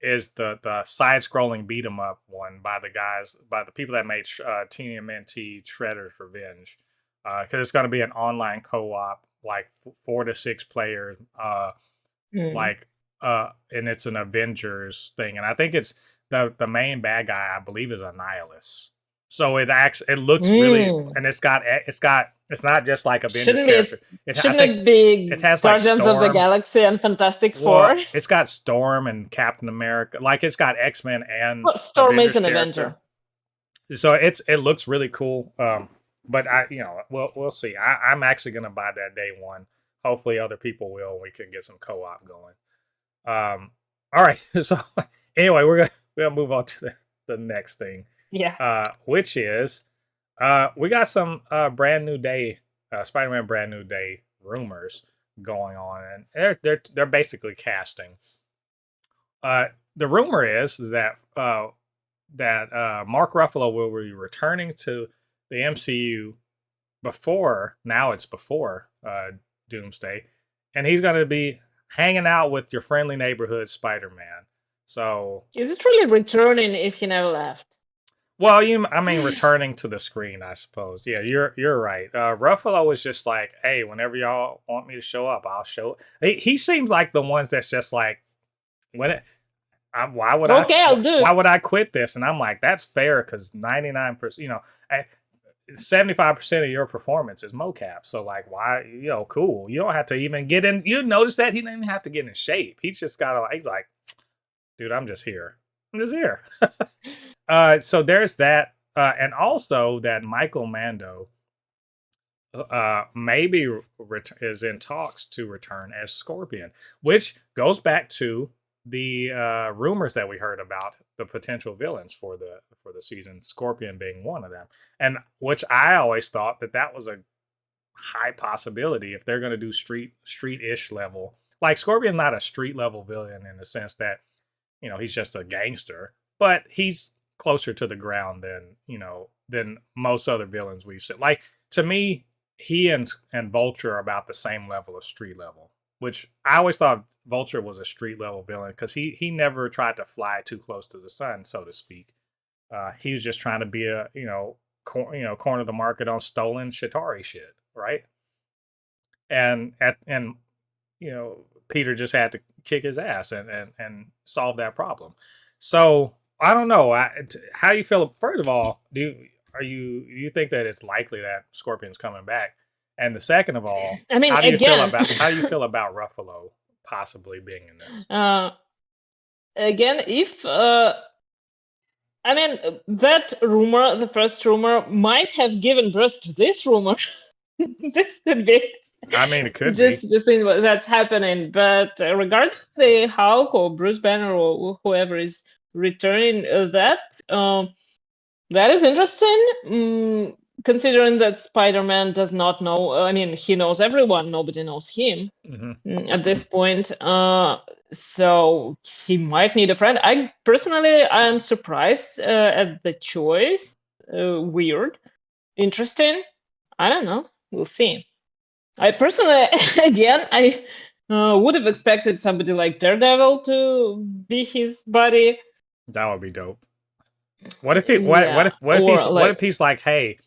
Speaker 1: is the side-scrolling beat 'em up one by the people that made TMNT Shredder's Revenge. because it's going to be an online co-op, like 4 to 6 players,
Speaker 2: Mm.
Speaker 1: like and it's an Avengers thing, and I think it's the main bad guy, I believe, is a nihilist. So it looks really,
Speaker 2: Mm.
Speaker 1: and it's not just like Avengers
Speaker 2: Shouldn't it
Speaker 1: character. I
Speaker 2: shouldn't
Speaker 1: think
Speaker 2: it
Speaker 1: it
Speaker 2: be
Speaker 1: has like
Speaker 2: Guardians of the
Speaker 1: Storm.
Speaker 2: Galaxy and Fantastic Four?
Speaker 1: Well, it's got Storm and Captain America. Like it's got X-Men and
Speaker 2: Well, Storm is
Speaker 1: Avengers
Speaker 2: an
Speaker 1: character.
Speaker 2: Avenger.
Speaker 1: So it looks really cool. But we'll see. I'm actually gonna buy that day one. Hopefully other people will, and we can get some co-op going. All right. So anyway, we're gonna move on to the next thing,
Speaker 2: Yeah.
Speaker 1: which is we got some brand new day Spider-Man brand new day rumors going on, and they're basically casting. The rumor is that Mark Ruffalo will be returning to the MCU before Doomsday, and he's going to be hanging out with your friendly neighborhood Spider-Man. So,
Speaker 2: Is it really returning if he never left?
Speaker 1: well, I mean, returning to the screen, I suppose. Yeah, you're right. Ruffalo was just like, hey, whenever y'all want me to show up, I'll show. He seems like the ones that's just like, when why would
Speaker 2: Okay, I'll do
Speaker 1: why
Speaker 2: it.
Speaker 1: would I quit this? And I'm like, that's fair because 99%, 75% of your performance is mocap. So like, why, cool. You don't have to even get in. You notice that he didn't even have to get in shape. He's just got to, he's like, dude, I'm just here. I'm just here. So there's that. And also that Michael Mando maybe is in talks to return as Scorpion, which goes back to the rumors that we heard about the potential villains for the season, Scorpion being one of them, and which I always thought that was a high possibility if they're going to do street-ish level. Like Scorpion's not a street level villain in the sense that he's just a gangster, but he's closer to the ground than most other villains we've seen. Like to me, he and Vulture are about the same level of street level, which I always thought Vulture was a street level villain because he never tried to fly too close to the sun, so to speak. He was just trying to be a corner the market on stolen Shatari shit, right? And Peter just had to kick his ass and solve that problem. So I don't know. How you feel? First of all, do you think that it's likely that Scorpion's coming back? And the second of all,
Speaker 2: I mean,
Speaker 1: how do you feel
Speaker 2: again,
Speaker 1: about Ruffalo possibly being in this?
Speaker 2: again, if I mean that rumor, the first rumor, might have given birth to this rumor. This could be.
Speaker 1: I mean, it could
Speaker 2: just
Speaker 1: be.
Speaker 2: just in what that's happening. But regarding the Hulk or Bruce Banner or whoever is returning, that is interesting. Considering that Spider-Man does not know, I mean, he knows everyone, nobody knows him at this point. So he might need a friend. I personally, I'm surprised at the choice. Weird, interesting. I don't know. We'll see. I personally, again, I would have expected somebody like Daredevil to be his buddy.
Speaker 1: That would be dope. What if he
Speaker 2: Yeah,
Speaker 1: what if he's like, hey,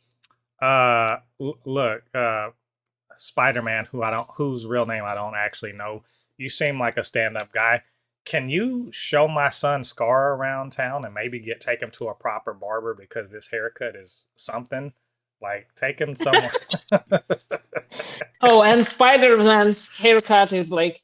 Speaker 1: look, Spider-Man, whose real name I don't actually know. You seem like a stand-up guy. Can you show my son Scar around town and maybe take him to a proper barber because this haircut is something? Like take him somewhere.
Speaker 2: Oh, and Spider-Man's haircut is like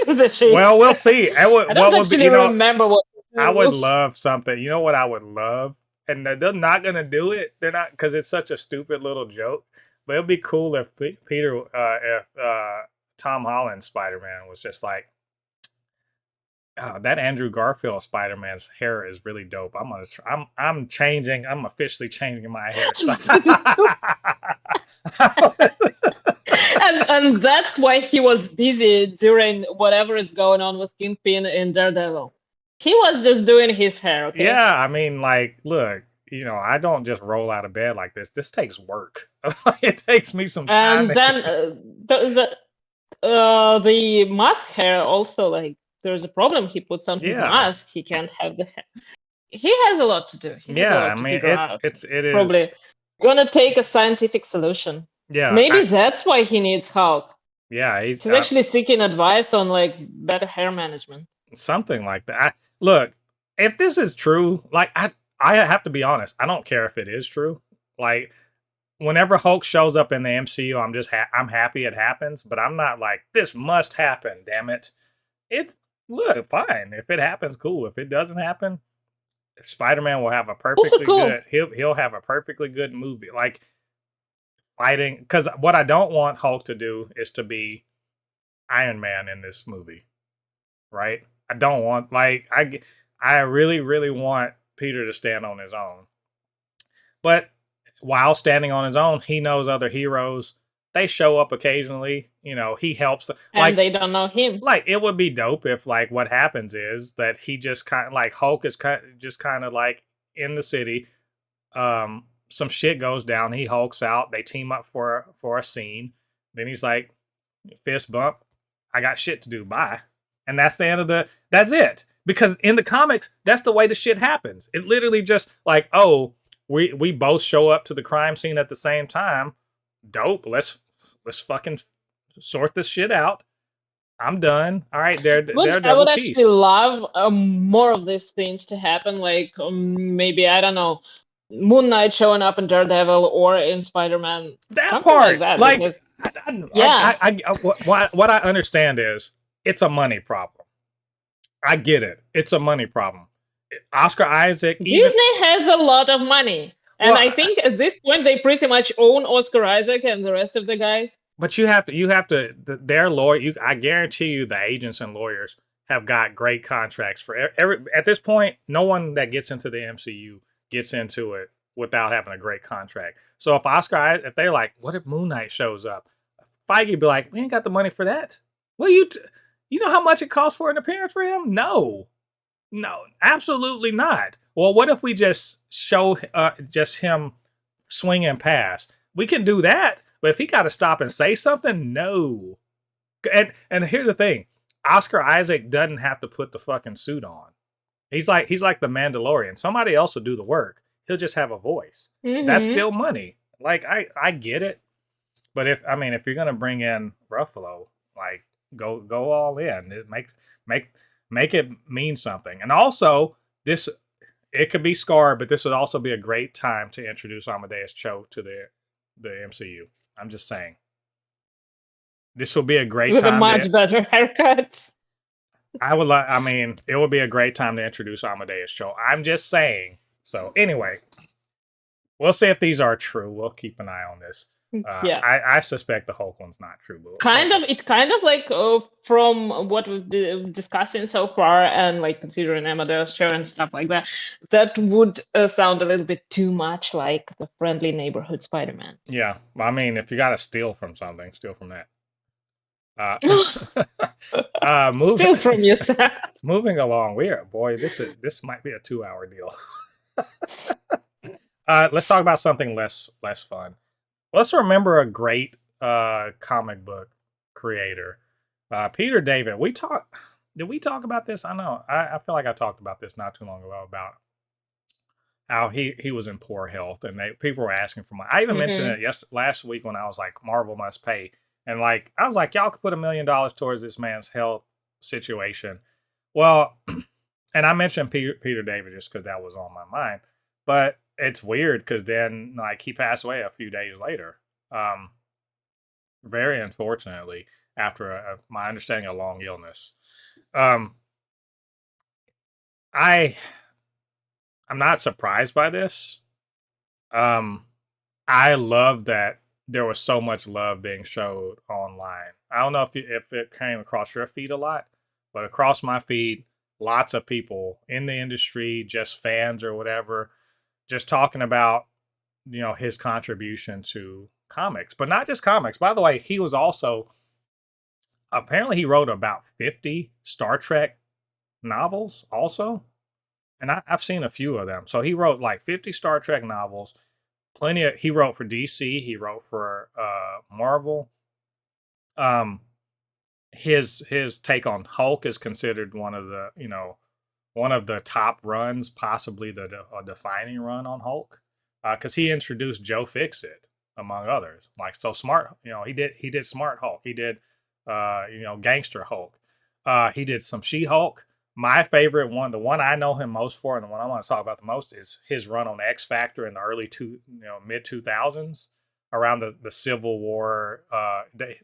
Speaker 2: the shit.
Speaker 1: Well, we'll see.
Speaker 2: I don't actually remember what.
Speaker 1: I would love something. You know what I would love? And they're not gonna do it. They're not because it's such a stupid little joke. But it'd be cool if if Tom Holland Spider-Man was just like, oh, that Andrew Garfield Spider-Man's hair is really dope. I'm changing. I'm officially changing my hairstyle.
Speaker 2: and that's why he was busy during whatever is going on with Kingpin in Daredevil. He was just doing his hair. Okay?
Speaker 1: Yeah, I mean, like, look, I don't just roll out of bed like this. This takes work. It takes me some time.
Speaker 2: And then the mask hair also, like, there's a problem. He puts on his mask. He can't have the hair. He has a lot to do. He has a lot to figure out.
Speaker 1: It is
Speaker 2: probably gonna take a scientific solution.
Speaker 1: Yeah,
Speaker 2: Maybe that's why he needs Hulk.
Speaker 1: yeah,
Speaker 2: He's actually seeking advice on like better hair management.
Speaker 1: something like that. Look, if this is true, like I have to be honest. I don't care if it is true. Like whenever Hulk shows up in the MCU, I'm happy it happens, but I'm not like this must happen. Damn it! It's look fine if it happens, cool. If it doesn't happen, Spider-Man will have a
Speaker 2: Also
Speaker 1: perfectly
Speaker 2: cool.
Speaker 1: good. He'll have a perfectly good movie. Like fighting, because what I don't want Hulk to do is to be Iron Man in this movie, right? I don't want like I really really want Peter to stand on his own. But while standing on his own, he knows other heroes. They show up occasionally, he helps
Speaker 2: And they don't know him.
Speaker 1: like it would be dope if like what happens is that he just kind of like Hulk is just kind of like in the city. Some shit goes down, he hulks out, they team up for a scene. Then he's like fist bump, I got shit to do, bye. And that's the end of that's it. Because in the comics, that's the way the shit happens. It literally just like, oh, we both show up to the crime scene at the same time. Dope. Let's fucking sort this shit out. I'm done. All right,
Speaker 2: I would
Speaker 1: Daredevil,
Speaker 2: actually
Speaker 1: peace.
Speaker 2: love more of these things to happen. Like maybe I don't know, Moon Knight showing up in Daredevil or in Spider-Man,
Speaker 1: That
Speaker 2: something like
Speaker 1: part,
Speaker 2: that.
Speaker 1: like,
Speaker 2: Because yeah,
Speaker 1: what I understand is it's a money problem. I get it. It's a money problem. Oscar Isaac, even
Speaker 2: Disney has a lot of money, and
Speaker 1: well,
Speaker 2: I think at this point they pretty much own Oscar Isaac and the rest of the guys.
Speaker 1: but you have to their lawyer. I guarantee you, the agents and lawyers have got great contracts for every. At this point, no one that gets into the MCU gets into it without having a great contract. So if they're like, what if Moon Knight shows up? Feige be like, we ain't got the money for that. Well, you know how much it costs for an appearance for him? No, no, absolutely not. Well, what if we just show just him swinging past? We can do that, but if he got to stop and say something, no. And here's the thing: Oscar Isaac doesn't have to put the fucking suit on. He's like the Mandalorian. Somebody else will do the work. He'll just have a voice. That's
Speaker 2: Mm-hmm.
Speaker 1: still money. Like I get it, but if you're gonna bring in Ruffalo, like go all in. Make make it mean something. And also this it could be Scar, but this would also be a great time to introduce Amadeus Cho to the MCU. I'm just saying. This will be a great
Speaker 2: With a
Speaker 1: time to
Speaker 2: much better haircut.
Speaker 1: it would be a great time to introduce Amadeus Cho. I'm just saying. So anyway, we'll see if these are true. We'll keep an eye on this.
Speaker 2: Yeah.
Speaker 1: I suspect the Hulk one's not true, but
Speaker 2: It kind of like from what we've been discussing so far, and like considering Amadeus show and stuff like that, that would sound a little bit too much like the friendly neighborhood Spider-Man.
Speaker 1: yeah. If you got to steal from something, steal from that. Uh, moving
Speaker 2: Still from your side.
Speaker 1: moving along. This might be a 2-hour deal. Let's talk about something less fun. Let's remember a great comic book creator, Peter David. Did we talk about this? I know. I feel like I talked about this not too long ago about how he was in poor health, and people were asking for money. I even mentioned it last week when I was like, Marvel must pay, and like I was like, y'all could put $1 million towards this man's health situation. Well, and I mentioned Peter David just because that was on my mind, but it's weird because then like he passed away a few days later, very unfortunately after my understanding a long illness. Um, I I'm not surprised by this. Um, I love that there was so much love being showed online. I don't know if it came across your feed a lot, but across my feed, lots of people in the industry, just fans or whatever, just talking about his contribution to comics, but not just comics. By the way, he was also apparently he wrote about 50 Star Trek novels also, and I've seen a few of them. So he wrote like 50 Star Trek novels. He wrote for DC. He wrote for Marvel. Um, his take on Hulk is considered one of the top runs, possibly a defining run on Hulk. because he introduced Joe Fixit among others. Like so smart, he did Smart Hulk. He did Gangster Hulk. He did some She Hulk. My favorite one, the one I know him most for, and the one I want to talk about the most, is his run on X Factor in the mid 2000s, around the Civil War.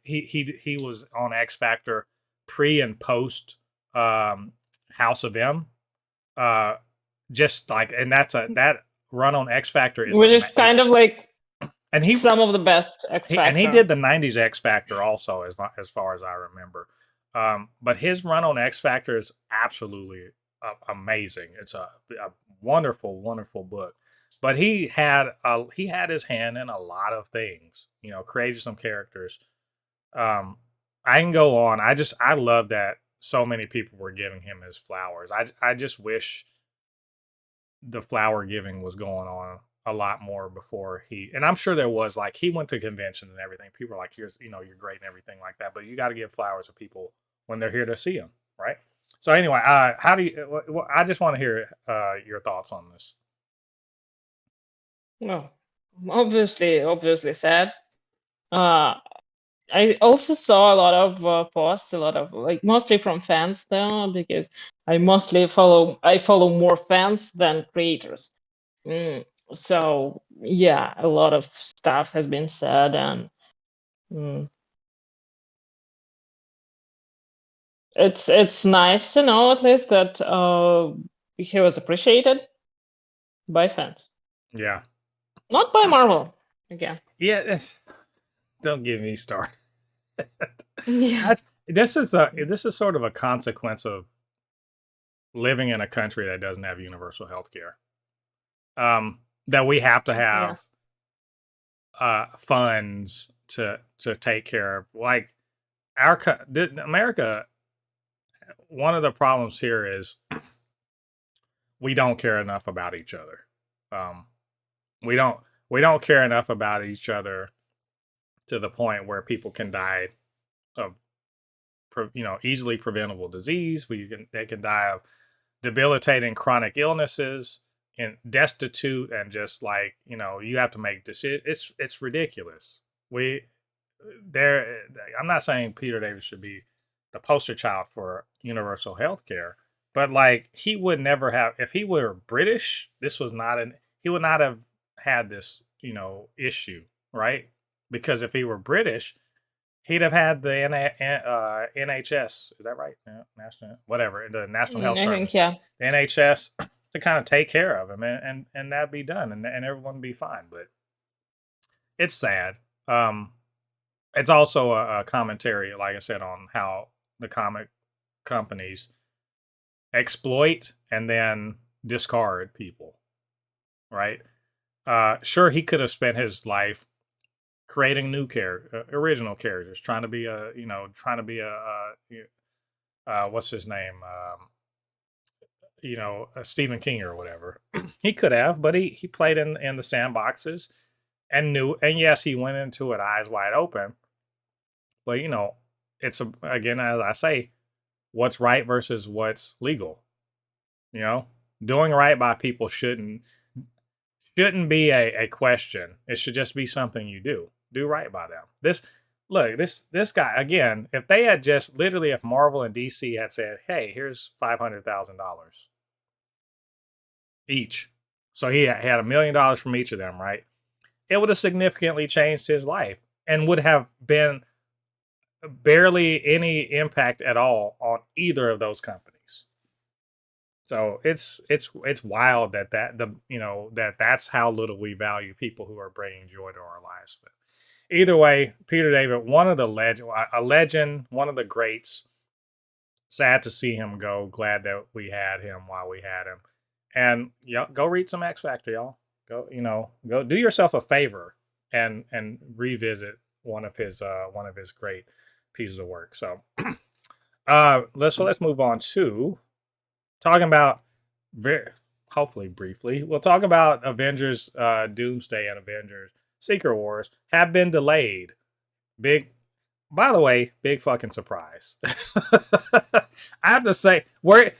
Speaker 1: He was on X Factor pre and post House of M. Just like, and that run on X Factor
Speaker 2: Which is kind of like
Speaker 1: and he
Speaker 2: some of the best X Factor.
Speaker 1: and he did the '90s X Factor also, as far as I remember. But his run on X Factor is absolutely amazing. It's a wonderful, wonderful book. But he had his hand in a lot of things. Created some characters. I can go on. I love that so many people were giving him his flowers. I just wish the flower giving was going on a lot more before and I'm sure there was, like, he went to conventions and everything. People are like, you're great and everything like that, but you got to give flowers to people when they're here to see them, right? So anyway, how do you, I just want to hear your thoughts on this.
Speaker 2: No, obviously sad. I also saw a lot of posts, a lot of, like, mostly from fans though, because I follow more fans than creators. So yeah, a lot of stuff has been said, and it's nice to know at least that he was appreciated by fans.
Speaker 1: Yeah.
Speaker 2: Not by Marvel again.
Speaker 1: Yeah. Don't get me started.
Speaker 2: Yeah.
Speaker 1: This is sort of a consequence of living in a country that doesn't have universal health care. That we have to have funds to take care of, like, America. One of the problems here is we don't care enough about each other. We don't care enough about each other to the point where people can die of easily preventable disease. They can die of debilitating chronic illnesses and destitute, and just like, you have to make decisions. It's ridiculous. I'm not saying Peter David should be the poster child for universal health care, but like, he would never have, if he were British, he would not have had this issue, right? Because if he were British, he'd have had the NHS, is that right? National, whatever, the National Health Service, the NHS, to kind of take care of him, and that'd be done, and everyone would be fine. But it's sad. It's also a commentary, like I said, on how the comic companies exploit and then discard people, right? Sure, he could have spent his life creating new original characters, trying to be what's his name, Stephen King or whatever. He could have, but he played in the sandboxes and yes, he went into it eyes wide open. But it's again, as I say, what's right versus what's legal. Doing right by people shouldn't be a question. It should just be something you do right by them. This guy, again, if they had just literally, if Marvel and DC had said, hey, here's $500,000 each, so he had $1 million from each of them, right? It would have significantly changed his life and would have been barely any impact at all on either of those companies. So it's wild that's how little we value people who are bringing joy to our lives. But either way, Peter David, a legend, one of the greats. Sad to see him go. Glad that we had him while we had him. And go read some X Factor, y'all. Go do yourself a favor and revisit one of his great pieces of work. So let's move on to talking about, hopefully briefly, we'll talk about Avengers Doomsday and Avengers Secret Wars have been delayed. By the way, big fucking surprise. I have to say,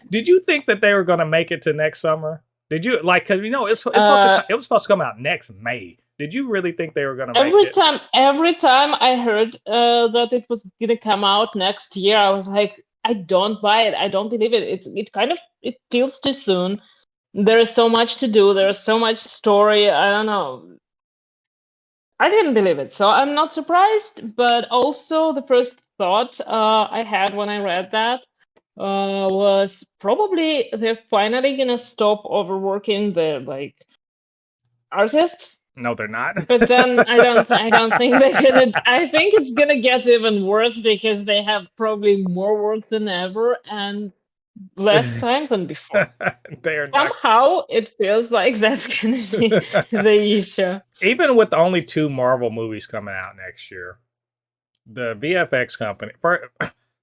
Speaker 1: did you think that they were going to make it to next summer? Did you like? Because
Speaker 2: Uh,
Speaker 1: it was supposed to come out next May. Did you really think they were going to make it?
Speaker 2: every time I heard that it was gonna come out next year, I was like, I don't buy it. I don't believe it. It kind of it feels too soon. There is so much to do. There is so much story. I don't know. I didn't believe it, so I'm not surprised. But also, the first thought I had when I read that was probably they're finally gonna stop overworking the like artists.
Speaker 1: No, they're not.
Speaker 2: But then I don't think they're gonna. I think it's gonna get even worse because they have probably more work than ever and less time than before.
Speaker 1: They are not.
Speaker 2: Somehow it feels like that's gonna be the issue.
Speaker 1: Even with only 2 Marvel movies coming out next year, the VFX company,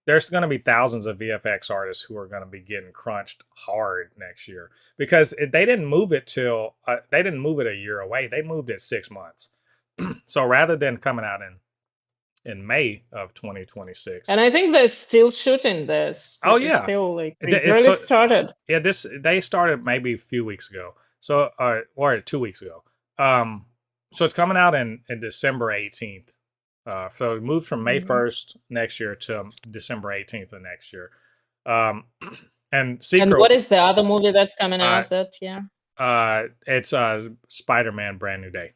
Speaker 1: there's going to be thousands of VFX artists who are going to be getting crunched hard next year because they didn't move it they didn't move it a year away. They moved it 6 months. So rather than coming out in May of 2026.
Speaker 2: And I think they're still shooting this.
Speaker 1: Oh
Speaker 2: It's
Speaker 1: yeah,
Speaker 2: still like they
Speaker 1: it's
Speaker 2: barely started.
Speaker 1: yeah. They started maybe a few weeks ago. So or 2 weeks ago. So it's coming out in December 18th. So it moved from May 1st next year to December 18th of next year. Um, and
Speaker 2: And
Speaker 1: Secret,
Speaker 2: what is the other movie that's coming
Speaker 1: uh,
Speaker 2: out that year?
Speaker 1: it's Spider-Man: Brand New Day.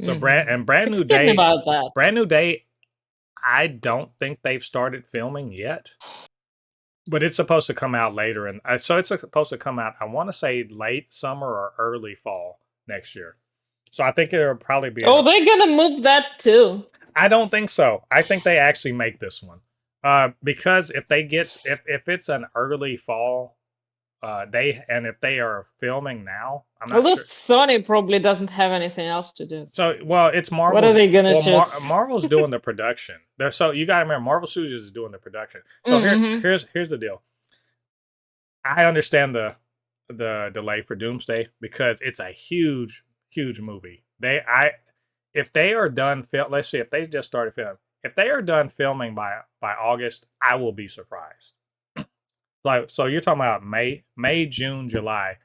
Speaker 1: So
Speaker 2: Mhm.
Speaker 1: Brand
Speaker 2: Keep
Speaker 1: New
Speaker 2: forgetting
Speaker 1: Day,
Speaker 2: about that.
Speaker 1: Brand New Day. I don't think they've started filming yet, but it's supposed to come out later, and so it's supposed to come out. I want to say late summer or early fall next year. So I think it'll probably be
Speaker 2: Oh, they're gonna move that too.
Speaker 1: I don't think so. I think they actually make this one. Because if it's an early fall, if they are filming now, I'm not
Speaker 2: Although
Speaker 1: sure.
Speaker 2: Sony probably doesn't have anything else to do.
Speaker 1: So well, it's
Speaker 2: What are
Speaker 1: Marvel's.
Speaker 2: they gonna
Speaker 1: Well,
Speaker 2: shoot?
Speaker 1: Marvel's doing the production. So you got to remember, Marvel Studios is doing the production. So
Speaker 2: Mm-hmm.
Speaker 1: here's the deal. I understand the delay for Doomsday because it's a huge movie. If they are done let's see if they just started filming. If they are done filming by August, I will be surprised. Like so you're talking about May, June, July.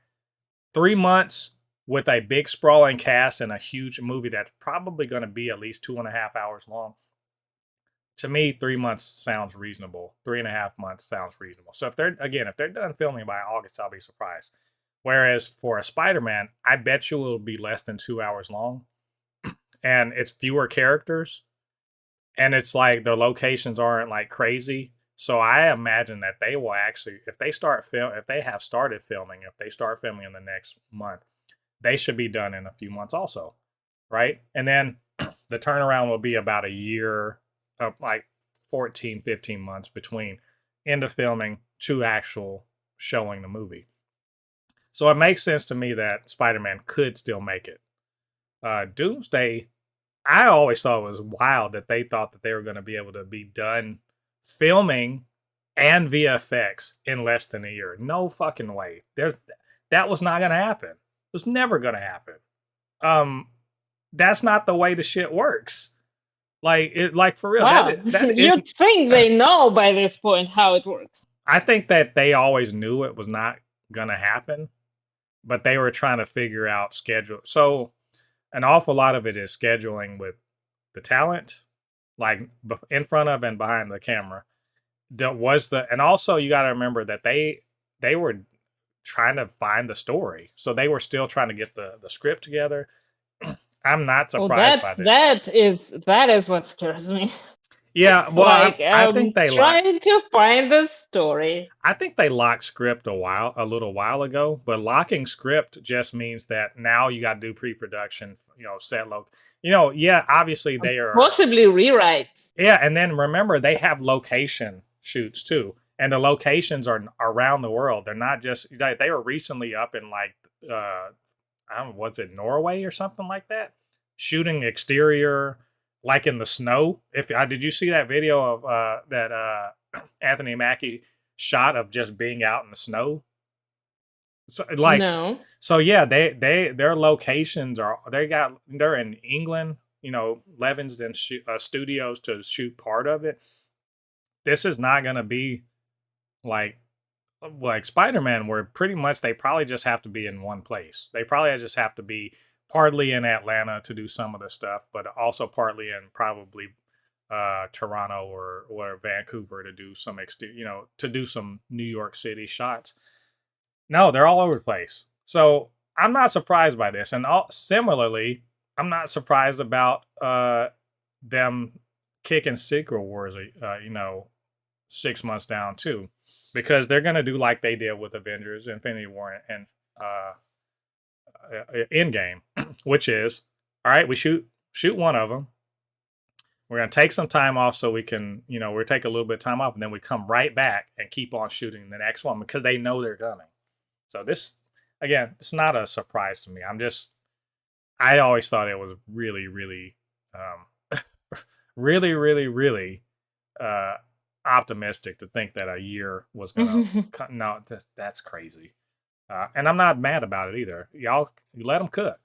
Speaker 1: 3 months with a big sprawling cast and a huge movie that's probably going to be at least 2.5 hours long. To me, 3 months sounds reasonable. 3.5 months sounds reasonable. So if they're done filming by August, I'll be surprised. Whereas for a Spider-Man, I bet you it'll be less than 2 hours long, and it's fewer characters, and it's like the locations aren't like crazy. So I imagine that they will actually, if they have started filming, if they start filming in the next month, they should be done in a few months also, right? And then the turnaround will be about a year, like 14, 15 months between end of filming to actual showing the movie. So it makes sense to me that Spider-Man could still make it. Doomsday, I always thought it was wild that they thought that they were going to be able to be done filming and VFX in less than a year. No fucking way. That was not going to happen. It was never going to happen. That's not the way the shit works. Like for real.
Speaker 2: Wow,
Speaker 1: That is.
Speaker 2: you'd think they know by this point how it works.
Speaker 1: I think that they always knew it was not going to happen, but they were trying to figure out schedule. So an awful lot of it is scheduling with the talent, like in front of and behind the camera. And also you got to remember that they were trying to find the story, so they were still trying to get the script together. I'm not
Speaker 2: Well,
Speaker 1: surprised by this.
Speaker 2: that is what scares me.
Speaker 1: Yeah, well,
Speaker 2: Like
Speaker 1: I think they locked.
Speaker 2: trying to find the story.
Speaker 1: I think they locked script a little while ago. But locking script just means that now you got to do pre-production. Set loc. Yeah, obviously they are.
Speaker 2: Possibly rewrite.
Speaker 1: Yeah, and then remember they have location shoots too, and the locations are around the world. They're not just they were recently up in like I don't know, was it Norway or something like that, shooting exterior like in the snow. If did you see that video of that Anthony Mackie shot of just being out in the snow? So like
Speaker 2: No.
Speaker 1: so yeah, their locations they're in England, Levingston Studios to shoot part of it. This is not going to be like like Spider-Man, where pretty much they probably just have to be in one place. They probably just have to be partly in Atlanta to do some of the stuff, but also partly in probably Toronto or Vancouver to do some to do some New York City shots. No, they're all over the place. So I'm not surprised by this, and similarly, I'm not surprised about them kicking Secret Wars, 6 months down too, because they're gonna do like they did with Avengers, Infinity War, and Endgame, which is all right. We shoot one of them. We're gonna take some time off so we can, we take a little bit of time off, and then we come right back and keep on shooting the next one because they know they're coming. So this, again, it's not a surprise to me. I always thought it was really, really, really, really, really optimistic to think that a year was gonna. No, that's crazy. And I'm not mad about it either. Y'all, you let them cook.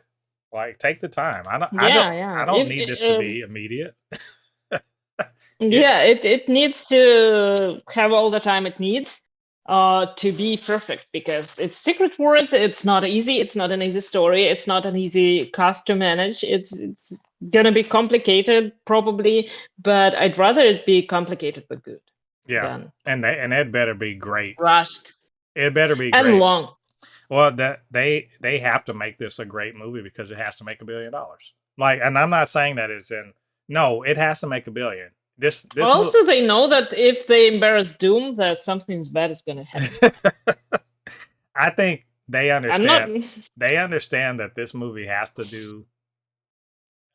Speaker 1: Like, take the time.
Speaker 2: Yeah, yeah.
Speaker 1: I don't need this to be immediate.
Speaker 2: Yeah, it needs to have all the time it needs to be perfect, because it's Secret Wars. It's not easy. It's not an easy story. It's not an easy cast to manage. It's gonna be complicated probably, but I'd rather it be complicated but good
Speaker 1: Yeah,
Speaker 2: than
Speaker 1: and it better be great.
Speaker 2: rushed
Speaker 1: It better be
Speaker 2: and
Speaker 1: great.
Speaker 2: long.
Speaker 1: Well, that they have to make this a great movie because it has to make $1 billion. Like, and I'm not saying that it's in. No, it has to make $1 billion. This
Speaker 2: Also, they know that if they embarrass Doom, that something bad is gonna happen.
Speaker 1: I think they understand.
Speaker 2: I'm not.
Speaker 1: They understand that this movie has to do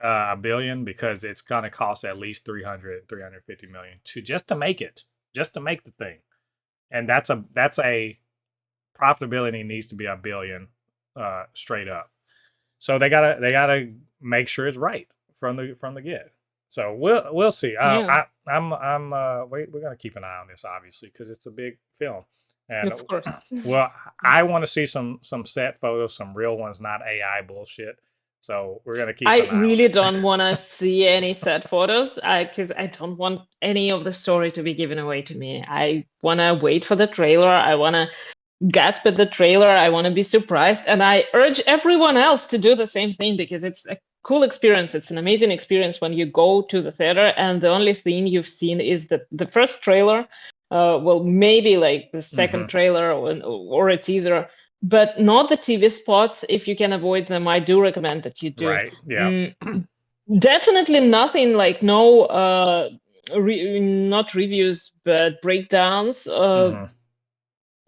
Speaker 1: $1 billion because it's gonna cost at least 350 million to make it, just to make the thing, and that's a profitability needs to be $1 billion straight up. So they gotta make sure it's right from the get. So we'll see.
Speaker 2: Yeah.
Speaker 1: We're gonna keep an eye on this obviously because it's a big film, and
Speaker 2: Of course.
Speaker 1: well, I want to see some set photos, some real ones, not AI bullshit. So we're gonna keep.
Speaker 2: I really don't want to see any set photos because I don't want any of the story to be given away to me. I want to wait for the trailer. I want to gasp at the trailer. I want to be surprised. And I urge everyone else to do the same thing because it's a cool experience. It's an amazing experience when you go to the theater and the only thing you've seen is the first trailer. Well, maybe like the second trailer or a teaser, but not the TV spots. If you can avoid them, I do recommend that you do.
Speaker 1: Right. Yeah.
Speaker 2: Definitely nothing like no, not reviews, but breakdowns.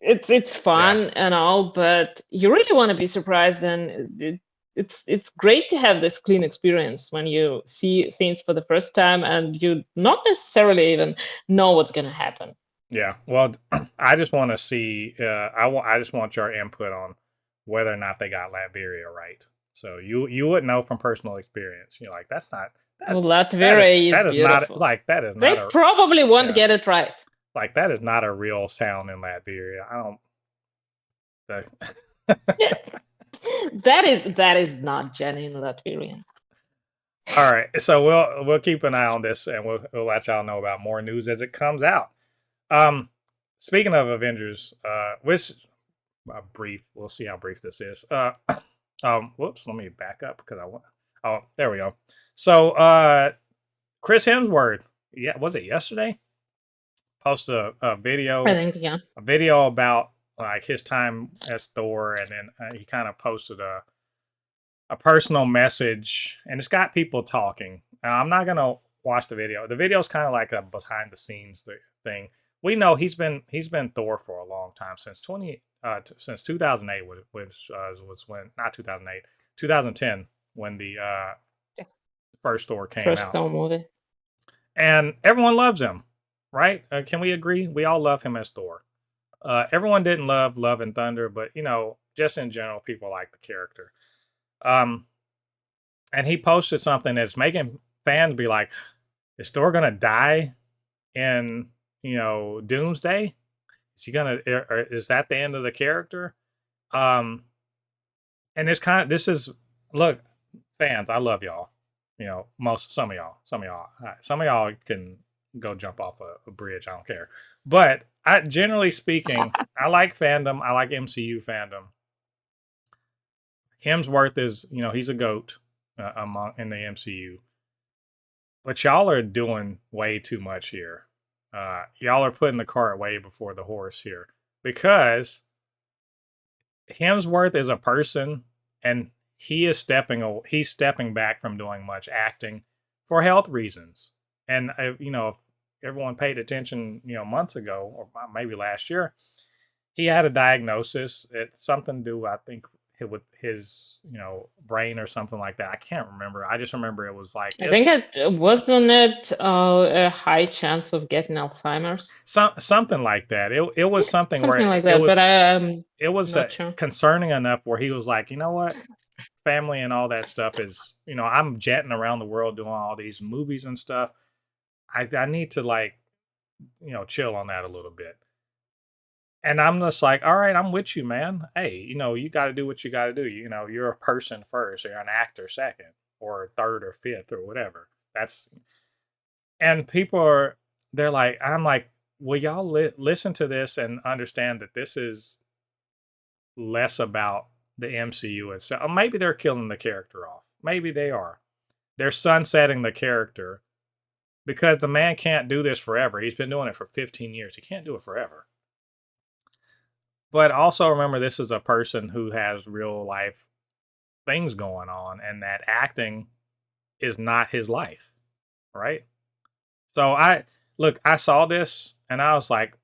Speaker 2: It's fun and all, but you really want to be surprised, and it's great to have this clean experience when you see things for the first time and you not necessarily even know what's going to happen.
Speaker 1: Yeah. Well, I just want to see. I just want your input on whether or not they got Latveria right. So you would know from personal experience. You're like, that's not.
Speaker 2: Latveria is beautiful.
Speaker 1: That is
Speaker 2: they
Speaker 1: not.
Speaker 2: Probably won't get it right.
Speaker 1: Like, that is not a real sound in Latveria. I don't.
Speaker 2: That is not genuine Latvian.
Speaker 1: All right, so we'll keep an eye on this, and we'll let y'all know about more news as it comes out. Speaking of Avengers, which brief, we'll see how brief this is. Whoops, let me back up because I want. Oh, there we go. So, Chris Hemsworth, was it yesterday? Posted a video.
Speaker 2: I think, yeah.
Speaker 1: A video about like his time as Thor, and then he kind of posted a personal message, and it's got people talking. Now, I'm not gonna watch the video. The video's kind of like a behind the scenes thing. We know he's been Thor for a long time, since 2008, which was when, not 2008, 2010, when the first Thor came out.
Speaker 2: Thor movie.
Speaker 1: And everyone loves him, right? Can we agree? We all love him as Thor. Everyone didn't love Love and Thunder, but just in general, people like the character. And he posted something that's making fans be like, "Is Thor gonna die in Doomsday? Is he gonna? Is that the end of the character?" And this is, look, fans, I love y'all. Some of y'all can go jump off a bridge. I don't care. But Generally speaking, I like fandom. I like MCU fandom. Hemsworth is, he's a goat among in the MCU. But y'all are doing way too much here. Y'all are putting the cart way before the horse here because Hemsworth is a person, and he's stepping back from doing much acting for health reasons. And if everyone paid attention, months ago or maybe last year, he had a diagnosis. It's something to do, I think, with his brain or something like that. I can't remember. I just remember it was like
Speaker 2: I think it wasn't it a high chance of getting Alzheimer's.
Speaker 1: something like that. It was something where
Speaker 2: Something like
Speaker 1: it
Speaker 2: that, but
Speaker 1: was
Speaker 2: I'm
Speaker 1: it was
Speaker 2: not sure.
Speaker 1: concerning enough where he was like, you know what, family and all that stuff is, I'm jetting around the world doing all these movies and stuff. I need to like, chill on that a little bit. And I'm just like, all right, I'm with you, man. Hey, you got to do what you got to do. You're a person first, or you're an actor second, or third, or fifth, or whatever. And they're like, I'm like, will y'all listen to this and understand that this is less about the MCU itself? Maybe they're killing the character off. Maybe they are. They're sunsetting the character because the man can't do this forever. He's been doing it for 15 years. He can't do it forever. But also remember, this is a person who has real life things going on, and that acting is not his life, right? So I saw this and I was like,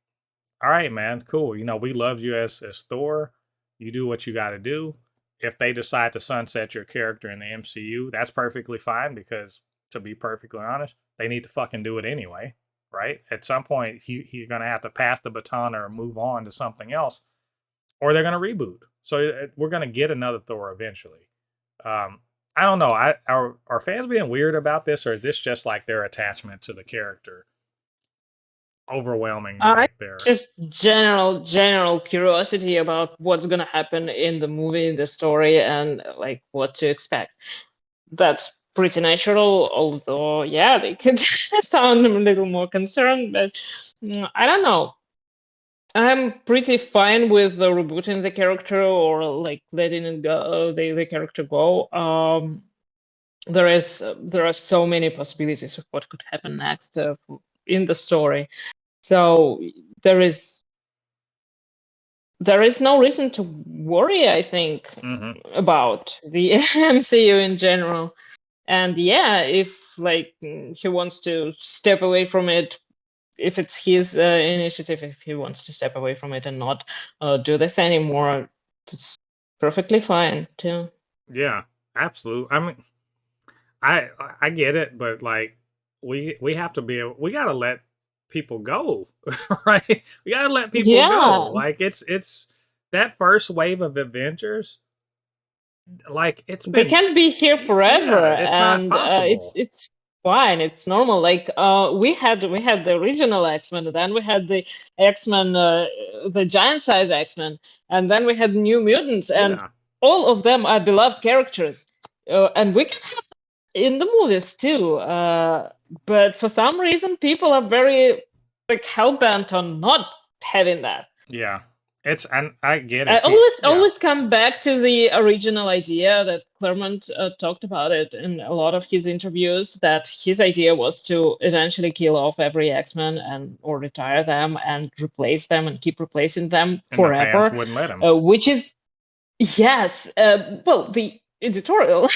Speaker 1: all right, man, cool. We loved you as Thor. You do what you got to do. If they decide to sunset your character in the MCU, that's perfectly fine because, to be perfectly honest, they need to fucking do it anyway, right? At some point, he's going to have to pass the baton or move on to something else, or they're going to reboot. So we're going to get another Thor eventually. I don't know. Are fans being weird about this, or is this just like their attachment to the character overwhelming like their?
Speaker 2: Just general curiosity about what's gonna happen in the movie, in the story, and like what to expect. That's pretty natural, although yeah, they could sound a little more concerned, but I don't know. I'm pretty fine with rebooting the character or like letting it go, the character go. There are so many possibilities of what could happen next in the story. So there is no reason to worry, I think, about the MCU in general. And yeah, if like he wants to step away from it, if it's his initiative, if he wants to step away from it and not do this anymore, it's perfectly fine too.
Speaker 1: Yeah, absolutely. I mean, I get it, but like we have to we got to let people go, right? We got to let people go.
Speaker 2: Yeah,
Speaker 1: Like it's that first wave of Avengers, like it's
Speaker 2: they
Speaker 1: been,
Speaker 2: can't be here forever,
Speaker 1: yeah, it's not
Speaker 2: and
Speaker 1: possible.
Speaker 2: it's fine, it's normal. Like we had the original X-Men, and then we had the X-Men, the giant size X-Men, and then we had New Mutants, and
Speaker 1: Yeah.
Speaker 2: all of them are beloved characters, and we can have in the movies too. But for some reason, people are very like hell bent on not having that.
Speaker 1: Yeah. And I get
Speaker 2: I
Speaker 1: it. Yeah.
Speaker 2: always come back to the original idea that Claremont talked about it in a lot of his interviews, that his idea was to eventually kill off every X-Men and or retire them and replace them and keep replacing them
Speaker 1: And the fans
Speaker 2: forever,
Speaker 1: wouldn't let him.
Speaker 2: which is yes, well, the editorial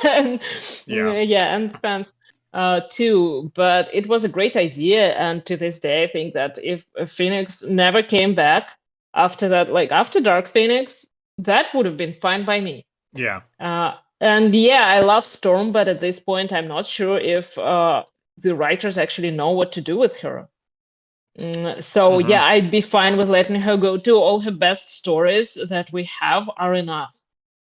Speaker 2: and
Speaker 1: Yeah.
Speaker 2: yeah, and the fans too. But it was a great idea, and to this day, I think that if Phoenix never came back after that, like after Dark Phoenix, that would have been fine by me.
Speaker 1: Yeah.
Speaker 2: And yeah, I love Storm, but at this point, I'm not sure if the writers actually know what to do with her. So
Speaker 1: Mm-hmm.
Speaker 2: yeah, I'd be fine with letting her go too. All her best stories that we have are enough.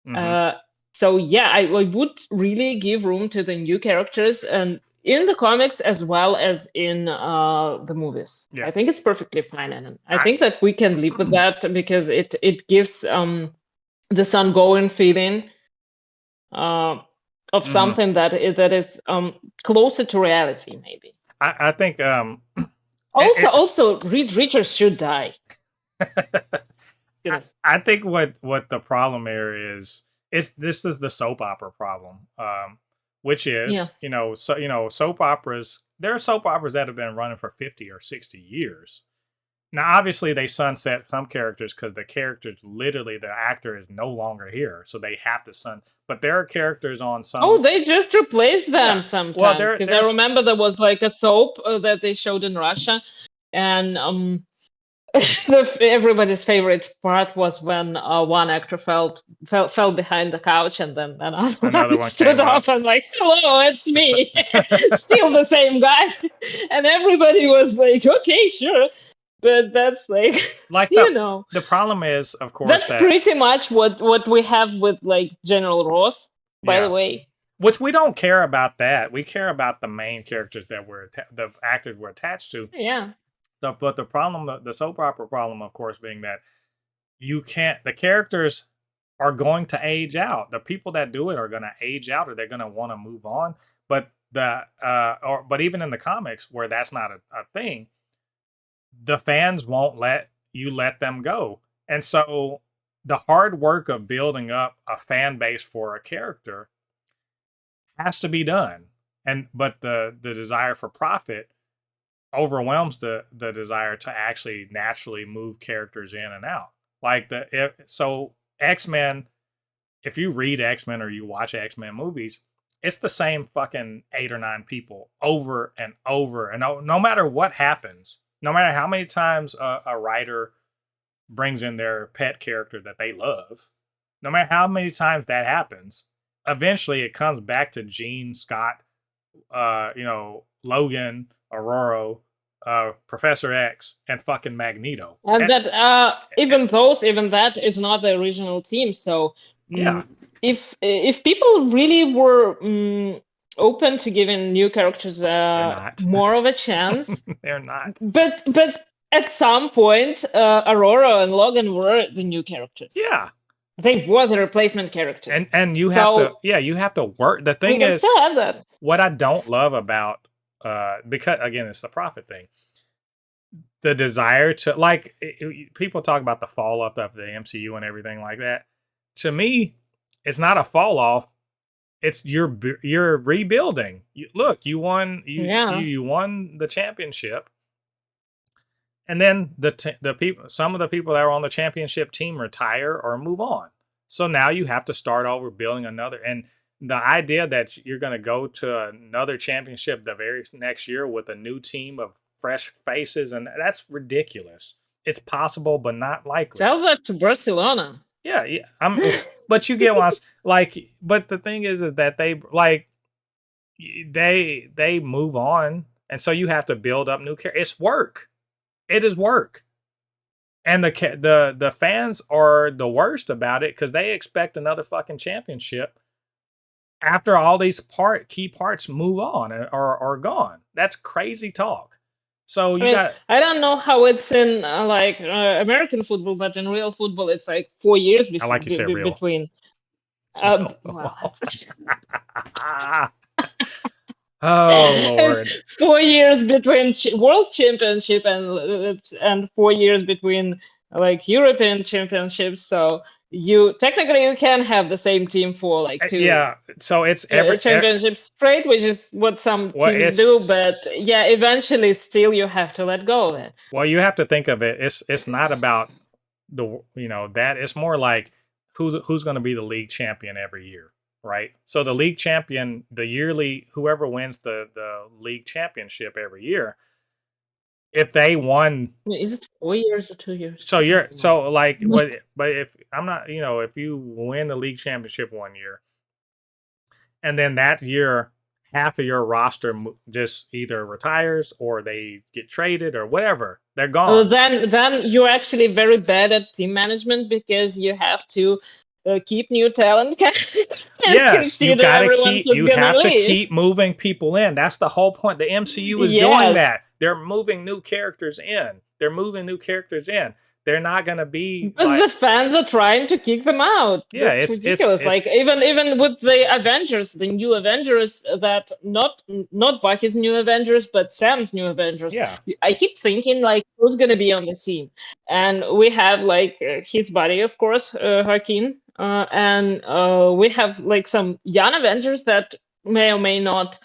Speaker 1: Mm-hmm.
Speaker 2: Uh, so yeah, I would really give room to the new characters and in the comics as well as in the movies.
Speaker 1: Yeah.
Speaker 2: I think it's perfectly fine, and I
Speaker 1: I
Speaker 2: think that we can live with that because it gives this ongoing feeling of
Speaker 1: mm-hmm.
Speaker 2: something that is closer to reality, maybe.
Speaker 1: I think
Speaker 2: Also, Reed Richards should die. Goodness.
Speaker 1: I think what the problem here is this is the soap opera problem, which
Speaker 2: Yeah.
Speaker 1: is soap operas. There are soap operas that have been running for 50 or 60 years. Now, obviously, they sunset some characters because the characters, literally, the actor is no longer here, so they have to But there are characters on
Speaker 2: Oh,
Speaker 1: some.
Speaker 2: they just replace them
Speaker 1: Yeah, well,
Speaker 2: sometimes because I remember there was like a soap that they showed in Russia, and everybody's favorite part was when one actor fell behind the couch, and then another
Speaker 1: another
Speaker 2: one
Speaker 1: one
Speaker 2: stood
Speaker 1: came up.
Speaker 2: up and like, "Hello, it's
Speaker 1: So,
Speaker 2: me," still the same guy, and everybody was like, "Okay, sure," but that's like,
Speaker 1: like
Speaker 2: you know,
Speaker 1: the problem is, of course,
Speaker 2: that's
Speaker 1: that
Speaker 2: pretty much what we have with like General Ross, by the
Speaker 1: yeah,
Speaker 2: way.
Speaker 1: which we don't care about that. We care about the main characters that the actors we're attached to.
Speaker 2: Yeah.
Speaker 1: But the problem, the soap opera problem, of course, being that you can't. The characters are going to age out. The people that do it are going to age out, or they're going to want to move on. But but even in the comics where that's not a thing, the fans won't let them go, and so the hard work of building up a fan base for a character has to be done. But the desire for profit overwhelms the desire to actually naturally move characters in and out. Like X-Men, if you read X-Men or you watch X-Men movies, it's the same fucking 8 or 9 people over and over, and no matter what happens, no matter how many times a writer brings in their pet character that they love, no matter how many times that happens, eventually it comes back to Jean, Scott, Logan, Aurora, Professor X, and fucking Magneto.
Speaker 2: And that even that is not the original team. So
Speaker 1: Yeah,
Speaker 2: if people really were open to giving new characters
Speaker 1: they're not.
Speaker 2: more of a chance,
Speaker 1: They're not.
Speaker 2: but at some point, Aurora and Logan were the new characters.
Speaker 1: Yeah,
Speaker 2: They were the replacement characters.
Speaker 1: and you have to you have to work. The
Speaker 2: We
Speaker 1: thing
Speaker 2: can
Speaker 1: is,
Speaker 2: still have that.
Speaker 1: what I don't love about because again it's the profit thing. The desire to people talk about the fall off of the MCU and everything like that. To me, it's not a fall off. It's you're rebuilding. Look, you won. You won the championship, and then the people, some of the people that are on the championship team retire or move on. So now you have to start over building another. And the idea that you're going to go to another championship the very next year with a new team of fresh faces, and that's ridiculous. It's possible, but not likely.
Speaker 2: Tell that to Barcelona.
Speaker 1: Yeah, but you get what's like. But the thing is that they move on, and so you have to build up new characters. It's work. It is work, and the fans are the worst about it because they expect another fucking championship after all these key parts move on or are gone. That's crazy talk. So
Speaker 2: I don't know how it's in American football, but in real football, it's like 4 years before,
Speaker 1: I like you say real.
Speaker 2: Between.
Speaker 1: Oh Lord!
Speaker 2: 4 years between world championship and 4 years between like European championships. So you technically can have the same team for like 2
Speaker 1: so it's every
Speaker 2: championships straight, which is what some teams do, but yeah, eventually still you have to let go of it.
Speaker 1: Well, you have to think of it, it's not about that. It's more like who's going to be the league champion every year, right? So the league champion, the yearly, whoever wins the league championship every year, if they won,
Speaker 2: is it 4 years or 2 years?
Speaker 1: So but if I'm not, if you win the league championship one year, and then that year half of your roster just either retires or they get traded or whatever, they're gone.
Speaker 2: Then you're actually very bad at team management because you have to keep new talent.
Speaker 1: Yes, you gotta keep moving people in. That's the whole point. The MCU is doing that. They're moving new characters in. they're not gonna be
Speaker 2: But
Speaker 1: like,
Speaker 2: the fans are trying to kick them out.
Speaker 1: yeah,
Speaker 2: That's ridiculous.
Speaker 1: it's
Speaker 2: Like even with the Avengers, the new Avengers, that not Bucky's new Avengers, but Sam's new Avengers.
Speaker 1: yeah,
Speaker 2: I keep thinking like who's gonna be on the team, and we have like his buddy, of course, Hakeem, and we have like some young Avengers that may or may not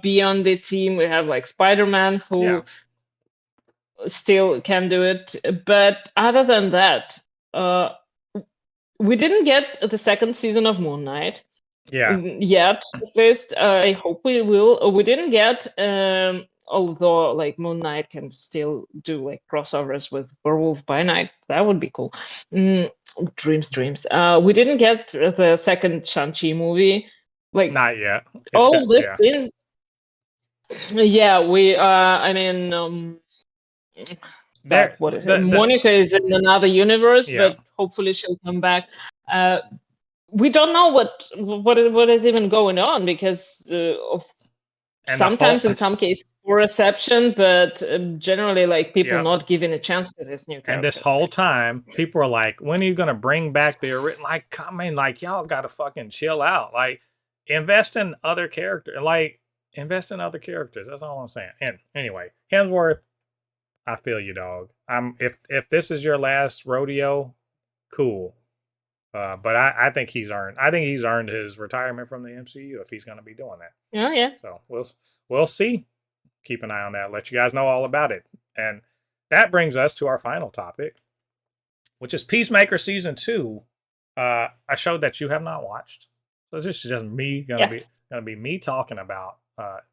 Speaker 2: be on the team. We have like Spider-Man
Speaker 1: yeah,
Speaker 2: who still can do it. But other than that, uh, we didn't get the second season of Moon Knight
Speaker 1: yeah.
Speaker 2: yet. At least I hope we will. We didn't get, although like Moon Knight can still do like crossovers with Werewolf by Night. That would be cool. Mm, dreams. We didn't get the second Shang-Chi movie. Like
Speaker 1: Not yet. It's
Speaker 2: all
Speaker 1: got,
Speaker 2: these
Speaker 1: yeah,
Speaker 2: things. Yeah, we. I mean.
Speaker 1: there,
Speaker 2: That what
Speaker 1: the
Speaker 2: Monica is in another universe,
Speaker 1: yeah.
Speaker 2: but hopefully she'll come back. Uh, we don't know what is even going on because of
Speaker 1: And the whole,
Speaker 2: sometimes in some cases poor reception, but generally like people
Speaker 1: yeah.
Speaker 2: not giving a chance to these new
Speaker 1: And this
Speaker 2: characters.
Speaker 1: whole time, people are like, when are you going to bring back the original? Like, come in, like, y'all got to fucking chill out. Like, invest in other characters. Like, invest in other characters. That's all I'm saying. And anyway, Hemsworth, I feel you, dog. If this is your last rodeo, cool. But I think he's earned. I think he's earned his retirement from the MCU if he's going to be doing that.
Speaker 2: Oh yeah.
Speaker 1: So we'll see. Keep an eye on that. Let you guys know all about it. And that brings us to our final topic, which is Peacemaker season 2. I showed that you have not watched, so this is just me
Speaker 2: Yes.
Speaker 1: gonna be me talking about.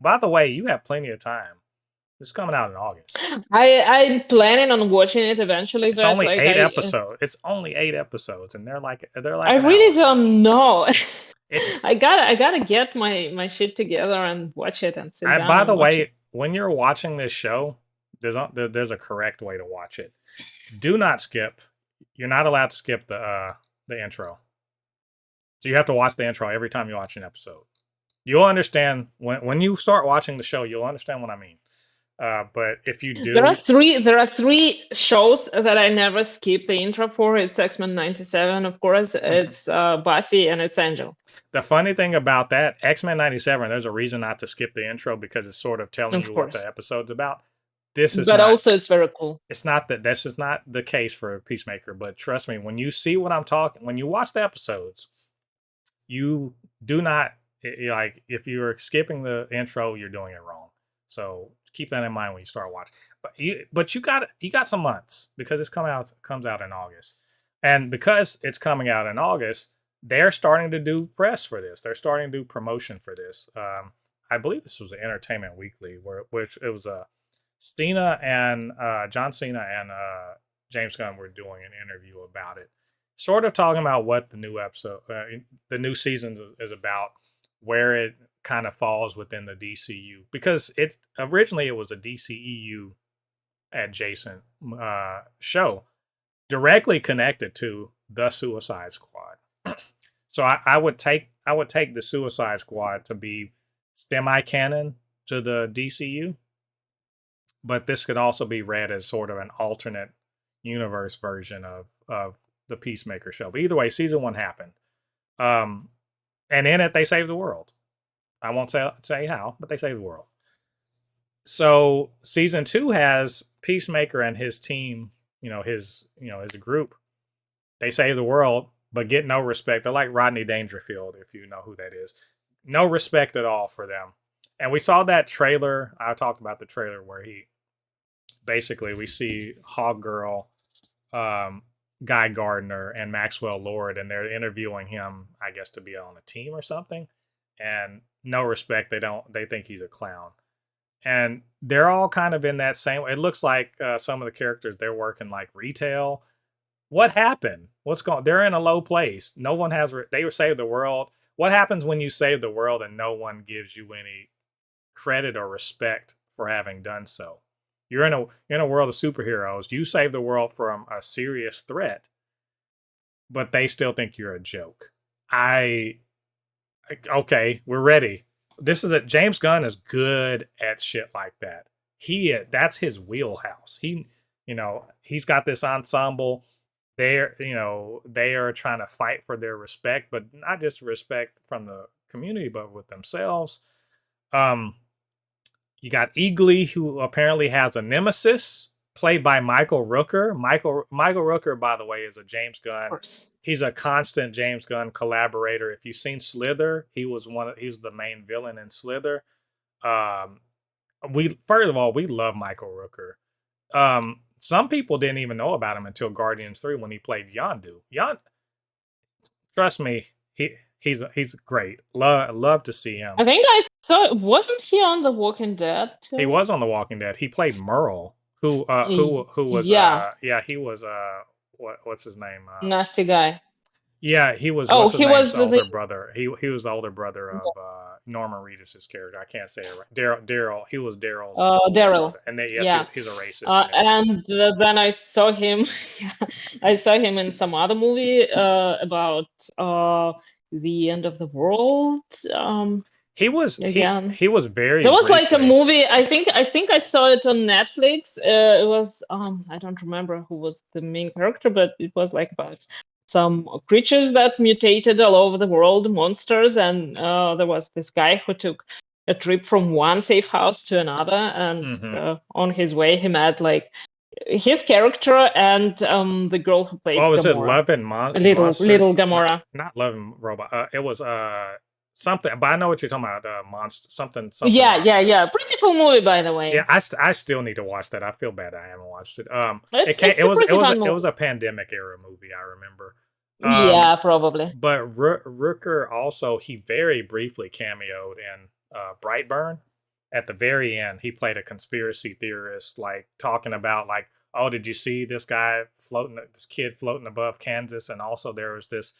Speaker 1: By the way, you have plenty of time. This is coming out in August.
Speaker 2: I'm planning on watching it eventually,
Speaker 1: It's
Speaker 2: but
Speaker 1: only
Speaker 2: like
Speaker 1: eight episodes. It's only 8 episodes, and they're
Speaker 2: I
Speaker 1: like an
Speaker 2: really
Speaker 1: hour
Speaker 2: don't
Speaker 1: each.
Speaker 2: know.
Speaker 1: It's
Speaker 2: I gotta get my shit together and watch it and sit
Speaker 1: and
Speaker 2: down
Speaker 1: by
Speaker 2: and
Speaker 1: the
Speaker 2: watch it.
Speaker 1: way, when you're watching this show, there's a correct way to watch it. Do not skip. You're not allowed to skip the intro. So you have to watch the intro every time you watch an episode. You'll understand when you start watching the show. You'll understand what I mean. But if you
Speaker 2: There are
Speaker 1: do,
Speaker 2: three shows that I never skip the intro for. It's X-Men 97, of course. It's Buffy and it's Angel.
Speaker 1: the funny thing about that, X-Men 97, there's a reason not to skip the intro because it's sort of telling
Speaker 2: Of
Speaker 1: you what the
Speaker 2: course.
Speaker 1: episode's about. This is
Speaker 2: But
Speaker 1: not.
Speaker 2: also it's very cool.
Speaker 1: It's not that this is not the case for Peacemaker, but trust me, when you see what I'm talking, when you watch the episodes, you do not like if you're skipping the intro, you're doing it wrong. So keep that in mind when you start watching. But you got some months because it's comes out in August, and because it's coming out in August, they're starting to do press for this. They're starting to do promotion for this. I believe this was an Entertainment Weekly, which it was a Cena and John Cena and James Gunn were doing an interview about it, sort of talking about what the new the new season is about, where it kind of falls within the DCU because it's originally it was a DCEU adjacent show directly connected to the Suicide Squad. So I would take the Suicide Squad to be semi canon to the DCU, but this could also be read as sort of an alternate universe version of the Peacemaker show. But either way, season 1 happened. Um, and in it, they saved the world. I won't say how, but they saved the world. So season 2 has Peacemaker and his team, his group. They save the world, but get no respect. They're like Rodney Dangerfield, if you know who that is. No respect at all for them. And we saw that trailer. I talked about the trailer where he basically we see Hog Girl, Guy Gardner, and Maxwell Lord, and they're interviewing him, I guess, to be on a team or something. And no respect. They think he's a clown. And they're all kind of in that same. It looks like some of the characters they're working like retail. What happened? What's going? They're in a low place. No one has. They saved the world. What happens when you save the world and no one gives you any credit or respect for having done so? You're in a world of superheroes. You save the world from a serious threat, but they still think you're a joke. Okay, we're ready. This is a James Gunn is good at shit like that. That's his wheelhouse. he's got this ensemble. They are trying to fight for their respect, but not just respect from the community, but with themselves. Um, you got Eagly, who apparently has a nemesis, played by Michael Rooker. Michael Rooker, by the way, is a James
Speaker 2: Of
Speaker 1: Gunn.
Speaker 2: course.
Speaker 1: He's a constant James Gunn collaborator. If you've seen Slither, he's the main villain in Slither. Um, we first of all, we love Michael Rooker. Some people didn't even know about him until Guardians 3 when he played Yondu. Trust me, he's great. Love to see him.
Speaker 2: I think I saw. Wasn't he on The Walking Dead
Speaker 1: He
Speaker 2: too?
Speaker 1: was on The Walking Dead. He played Merle, who was
Speaker 2: Yeah,
Speaker 1: he was what's his name?
Speaker 2: nasty guy.
Speaker 1: Yeah, he was
Speaker 2: Oh,
Speaker 1: what's his
Speaker 2: he
Speaker 1: name's
Speaker 2: was the.
Speaker 1: older brother. He was the older brother of Norman Reedus's character. I can't say it right. Daryl. He was Daryl's older
Speaker 2: Daryl.
Speaker 1: brother. And then yes,
Speaker 2: Yeah.
Speaker 1: he's a racist and everything.
Speaker 2: And then I saw him. I saw him in some other movie about the end of the world. Again,
Speaker 1: He was very
Speaker 2: there was like a
Speaker 1: briefly.
Speaker 2: movie. I think I saw it on Netflix. It was I don't remember who was the main character, but it was like about some creatures that mutated all over the world, monsters, and there was this guy who took a trip from one safe house to another, and
Speaker 1: Mm-hmm.
Speaker 2: on his way he met like his character and the girl who played
Speaker 1: Oh, was it
Speaker 2: Gamora,
Speaker 1: Love and Monsters?
Speaker 2: little Gamora.
Speaker 1: Not Love and Robot. It was something, but I know what you're talking about. Monster something
Speaker 2: Yeah.
Speaker 1: monsters.
Speaker 2: Pretty cool movie, by the
Speaker 1: Yeah,
Speaker 2: way.
Speaker 1: I still need to watch that. I feel bad I haven't watched it.
Speaker 2: It's a pretty fun
Speaker 1: it
Speaker 2: movie.
Speaker 1: was a pandemic era movie. I remember.
Speaker 2: Yeah, probably.
Speaker 1: But Rooker also he very briefly cameoed in Brightburn. At the very end, he played a conspiracy theorist, like talking about like, oh, did you see this this kid floating above Kansas, and also there was this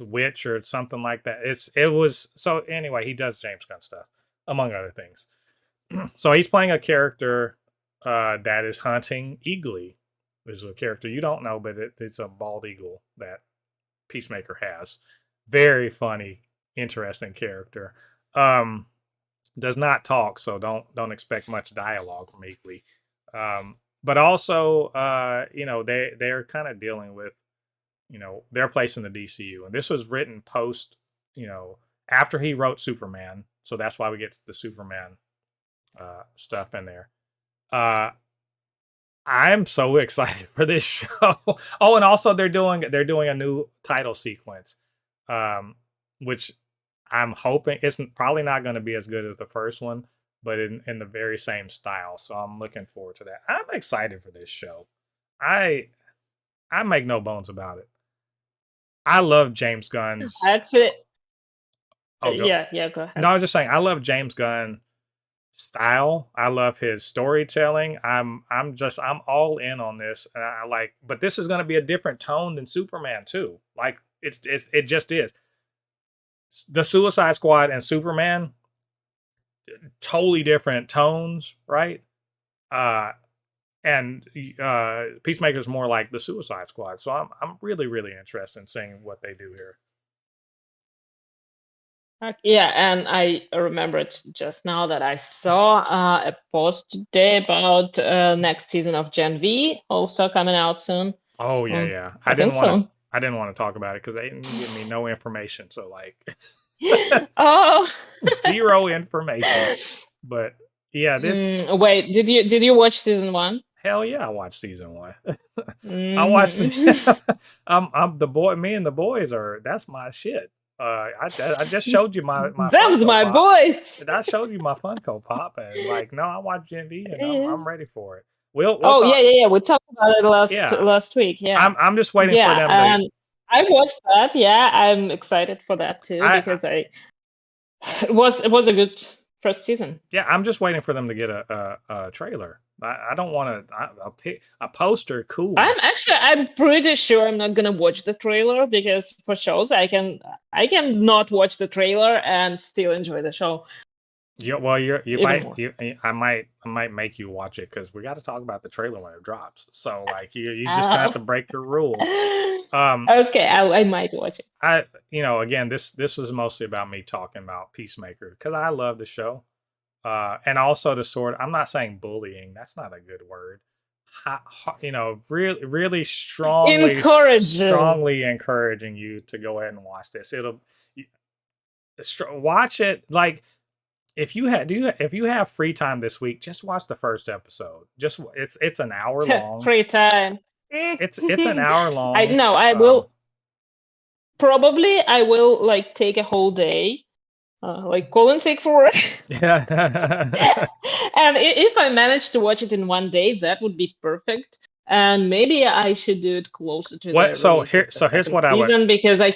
Speaker 1: witch or something like that. It was so anyway. He does James Gunn stuff among other things. So he's playing a character that is hunting Eagly. There's a character you don't know, but it's a bald eagle that Peacemaker has. Very funny, interesting character. Does not talk, so don't expect much dialogue from Eagly. But also, they're kind of dealing with, their place in the DCU, and this was written post, after he wrote Superman, so that's why we get the Superman stuff in there. I'm so excited for this show. Oh, and also they're doing a new title sequence, which I'm hoping it's probably not going to be as good as the first one, but in the very same style. So I'm looking forward to that. I'm excited for this show. I make no bones about it. I love James Gunn's.
Speaker 2: Actually,
Speaker 1: Oh, go.
Speaker 2: yeah, go ahead.
Speaker 1: No, I was just saying I love James Gunn style. I love his storytelling. I'm all in on this. And I like, but this is going to be a different tone than Superman too. Like it just is. The Suicide Squad and Superman, totally different tones, right? And Peacemaker's more like the Suicide Squad. So I'm really interested in seeing what they do here.
Speaker 2: Yeah, and I remembered just now that I saw a post today about next season of Gen V also coming out soon.
Speaker 1: Oh yeah.
Speaker 2: I think so.
Speaker 1: I didn't want to talk about it because they didn't give me no information. So like,
Speaker 2: Oh,
Speaker 1: zero information. But yeah,
Speaker 2: wait, did you watch season 1?
Speaker 1: hell yeah, I watched season 1. I watched. I'm the boy. Me and the boys are. That's my shit. I just showed you my
Speaker 2: Them's
Speaker 1: Funko
Speaker 2: my
Speaker 1: Pop.
Speaker 2: boys.
Speaker 1: I showed you my Funko Pop, and like, no, I watched Gen V, and I'm ready for it. We'll
Speaker 2: Oh
Speaker 1: talk.
Speaker 2: yeah. We talked about it
Speaker 1: Yeah,
Speaker 2: last week. Yeah.
Speaker 1: I'm just waiting for
Speaker 2: Yeah,
Speaker 1: them to.
Speaker 2: and I watched that. Yeah, I'm excited for that too because it was a good first season.
Speaker 1: Yeah, I'm just waiting for them to get a trailer. I don't want a poster. Cool.
Speaker 2: I'm pretty sure I'm not gonna watch the trailer because for shows I can not watch the trailer and still enjoy the show.
Speaker 1: Yeah, well, you
Speaker 2: Even
Speaker 1: might
Speaker 2: more.
Speaker 1: I might make you watch it because we got to talk about the trailer when it drops. So like you just gonna have to break your rule.
Speaker 2: Okay, I might watch it.
Speaker 1: Again, this was mostly about me talking about Peacemaker because I love the show. And also the sort. I'm not saying bullying. That's not a good word. really strongly,
Speaker 2: Encouraging.
Speaker 1: strongly encouraging you to go ahead and watch this. Watch it like if you have free time this week, just watch the first episode. Just it's an hour long.
Speaker 2: Free time.
Speaker 1: It's an hour
Speaker 2: I
Speaker 1: long.
Speaker 2: know. I will probably. I will like take a whole day, like call in sick for it.
Speaker 1: Yeah.
Speaker 2: And if I manage to watch it in one day, that would be perfect. And maybe I should do it closer to
Speaker 1: What?
Speaker 2: the release of the
Speaker 1: Here's
Speaker 2: second
Speaker 1: what I would.
Speaker 2: season because I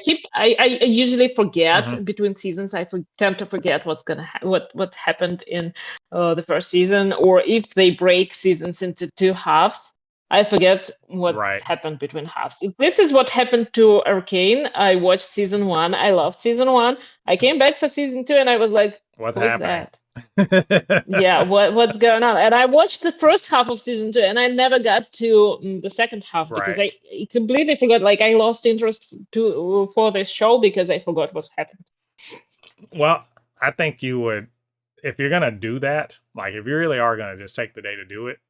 Speaker 2: usually
Speaker 1: Mhm.
Speaker 2: forget between seasons. Tend to forget what happened in the first season, or if they break seasons into two halves. I forget what
Speaker 1: Right.
Speaker 2: happened between halves. This is what happened to Arcane. I watched season one. I loved season one. I came back for season two, and I was like,
Speaker 1: What's
Speaker 2: "Who is
Speaker 1: happening?
Speaker 2: that? Yeah, what's going on?" And I watched the first half of season two, and I never got to the second half because
Speaker 1: Right.
Speaker 2: I completely forgot. Like I lost interest for this show because I forgot what happened.
Speaker 1: Well, I think you would, if you're gonna do that, like if you really are gonna just take the day to do it,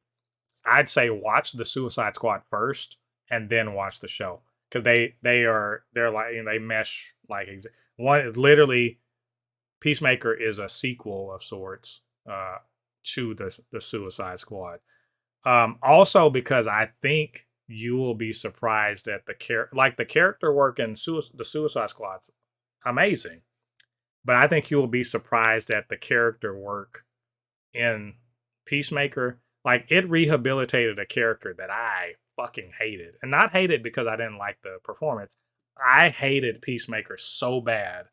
Speaker 1: I'd say watch the Suicide Squad first and then watch the show because they're like they mesh like one literally. Peacemaker is a sequel of sorts to the Suicide Squad. Also, because I think you will be surprised at the character work in the Suicide Squad's amazing, but I think you will be surprised at the character work in Peacemaker. Like it rehabilitated a character that I fucking hated, and not hated because I didn't like the performance. I hated Peacemaker so bad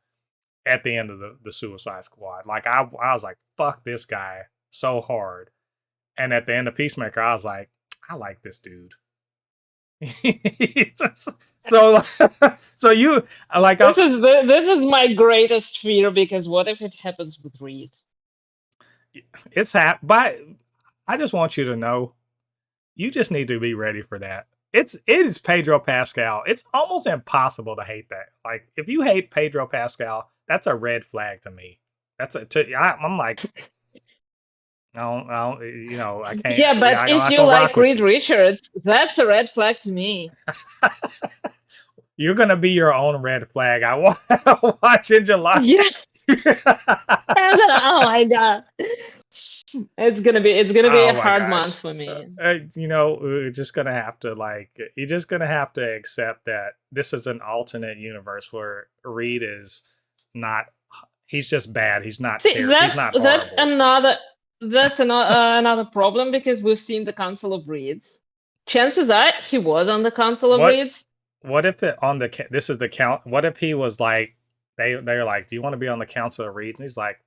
Speaker 1: at the end of the Suicide Squad. Like I was like, fuck this guy so hard. And at the end of Peacemaker, I was like, I like this dude. so so you like
Speaker 2: This is my greatest fear because what if it happens with Reed?
Speaker 1: it's but I just want you to know you just need to be ready for that. It is Pedro Pascal. It's almost impossible to hate that. Like if you hate Pedro Pascal, that's a red flag to me. I'm like, I don't, I can't.
Speaker 2: Yeah, but
Speaker 1: I'm
Speaker 2: if
Speaker 1: not
Speaker 2: you
Speaker 1: gonna
Speaker 2: like
Speaker 1: rock with
Speaker 2: Reed
Speaker 1: you.
Speaker 2: Richards, that's a red flag to me.
Speaker 1: You're gonna be your own red flag. I watch in July.
Speaker 2: Yeah. Oh my god. It's gonna be a
Speaker 1: Oh my
Speaker 2: hard month
Speaker 1: gosh.
Speaker 2: for me.
Speaker 1: We're just gonna have to you're just gonna have to accept that this is an alternate universe where Reed is not. He's just bad. He's not
Speaker 2: See,
Speaker 1: He's not horrible.
Speaker 2: that's another problem because we've seen the Council of Reeds. Chances are he was on the Council of
Speaker 1: What
Speaker 2: Reeds.
Speaker 1: What if this is the count? What if he was like they're like, do you want to be on the Council of Reeds? And he's like,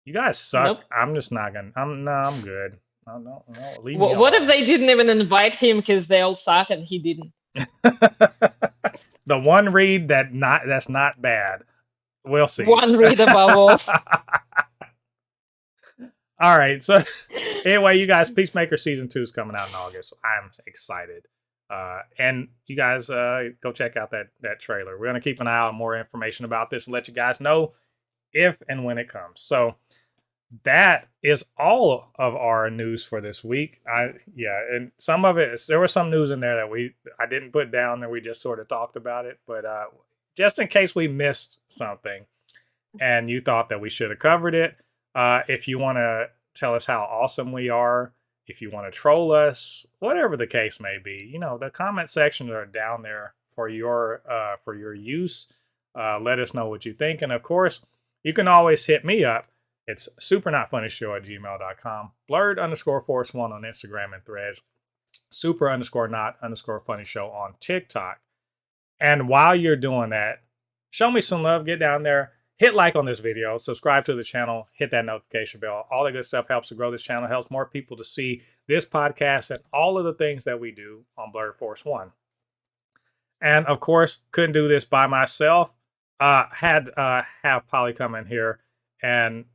Speaker 1: you guys suck.
Speaker 2: Nope.
Speaker 1: I'm just not gonna. I'm good. No, leave me
Speaker 2: What if
Speaker 1: alone.
Speaker 2: they didn't even invite him because they all suck and he didn't?
Speaker 1: The one read that's not bad. We'll see.
Speaker 2: One read above all.
Speaker 1: All right. So anyway, you guys, Peacemaker season 2 is coming out in August. I'm excited. And you guys go check out that trailer. We're gonna keep an eye out on more information about this and let you guys know if and when it comes. So that is all of our news for this week. And some of it, there was some news in there that I didn't put down, and we just sort of talked about it. But just in case we missed something and you thought that we should have covered it, if you want to tell us how awesome we are, if you want to troll us, whatever the case may be, the comment sections are down there for your use. Let us know what you think, and of course, you can always hit me up. It's supernotfunnyshow@gmail.com, blurred_force1 on Instagram and Threads, super_not_funny show on TikTok. And while you're doing that, show me some love. Get down there, hit like on this video, subscribe to the channel, hit that notification bell. All that good stuff helps to grow this channel, helps more people to see this podcast and all of the things that we do on Blurred Force One. And of course, couldn't do this by myself. Have Polly come in here and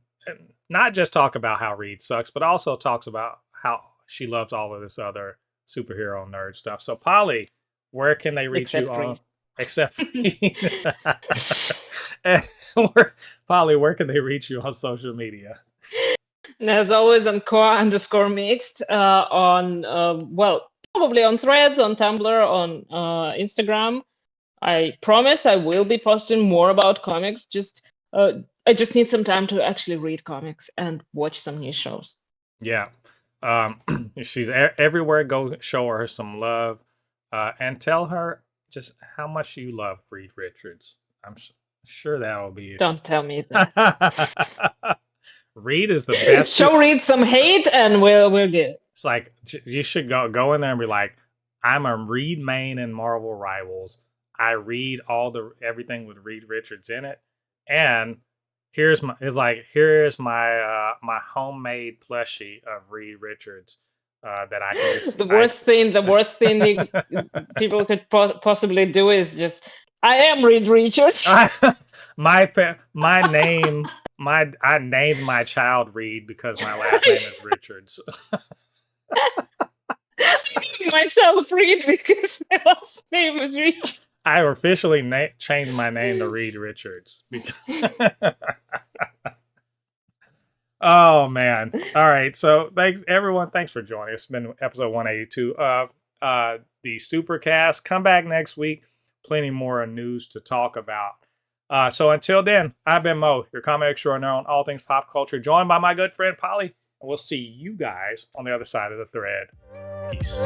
Speaker 1: not just talk about how Reed sucks, but also talks about how she loves all of this other superhero nerd stuff. So Polly, where can they reach you on? Except Polly, where can they reach you on social media?
Speaker 2: And as always, on core_mixed on, well, probably on Threads, on Tumblr, on Instagram. I promise I will be posting more about comics. I just need some time to actually read comics and watch some new shows.
Speaker 1: Yeah. She's everywhere. Go show her some love, and tell her just how much you love Reed Richards. I'm sure that will be it.
Speaker 2: Don't tell me that.
Speaker 1: Reed is the best.
Speaker 2: Show Reed some hate, and we're good.
Speaker 1: It's like you should go in there and be like, I'm a Reed main in Marvel Rivals. I read everything with Reed Richards in it, and here's my my homemade plushie of Reed Richards that I can just,
Speaker 2: the worst thing people could possibly do is just, I am Reed Richards.
Speaker 1: my name I named my child Reed because my last name is Richards.
Speaker 2: Myself Reed because my last name is Richards.
Speaker 1: I officially changed my name to Reed Richards. Oh man! All right, so thanks everyone. Thanks for joining us. It's been episode 182 of the Supercast. Come back next week. Plenty more news to talk about. So until then, I've been Mo, your comic extraordinaire on all things pop culture, joined by my good friend Polly. And we'll see you guys on the other side of the thread. Peace.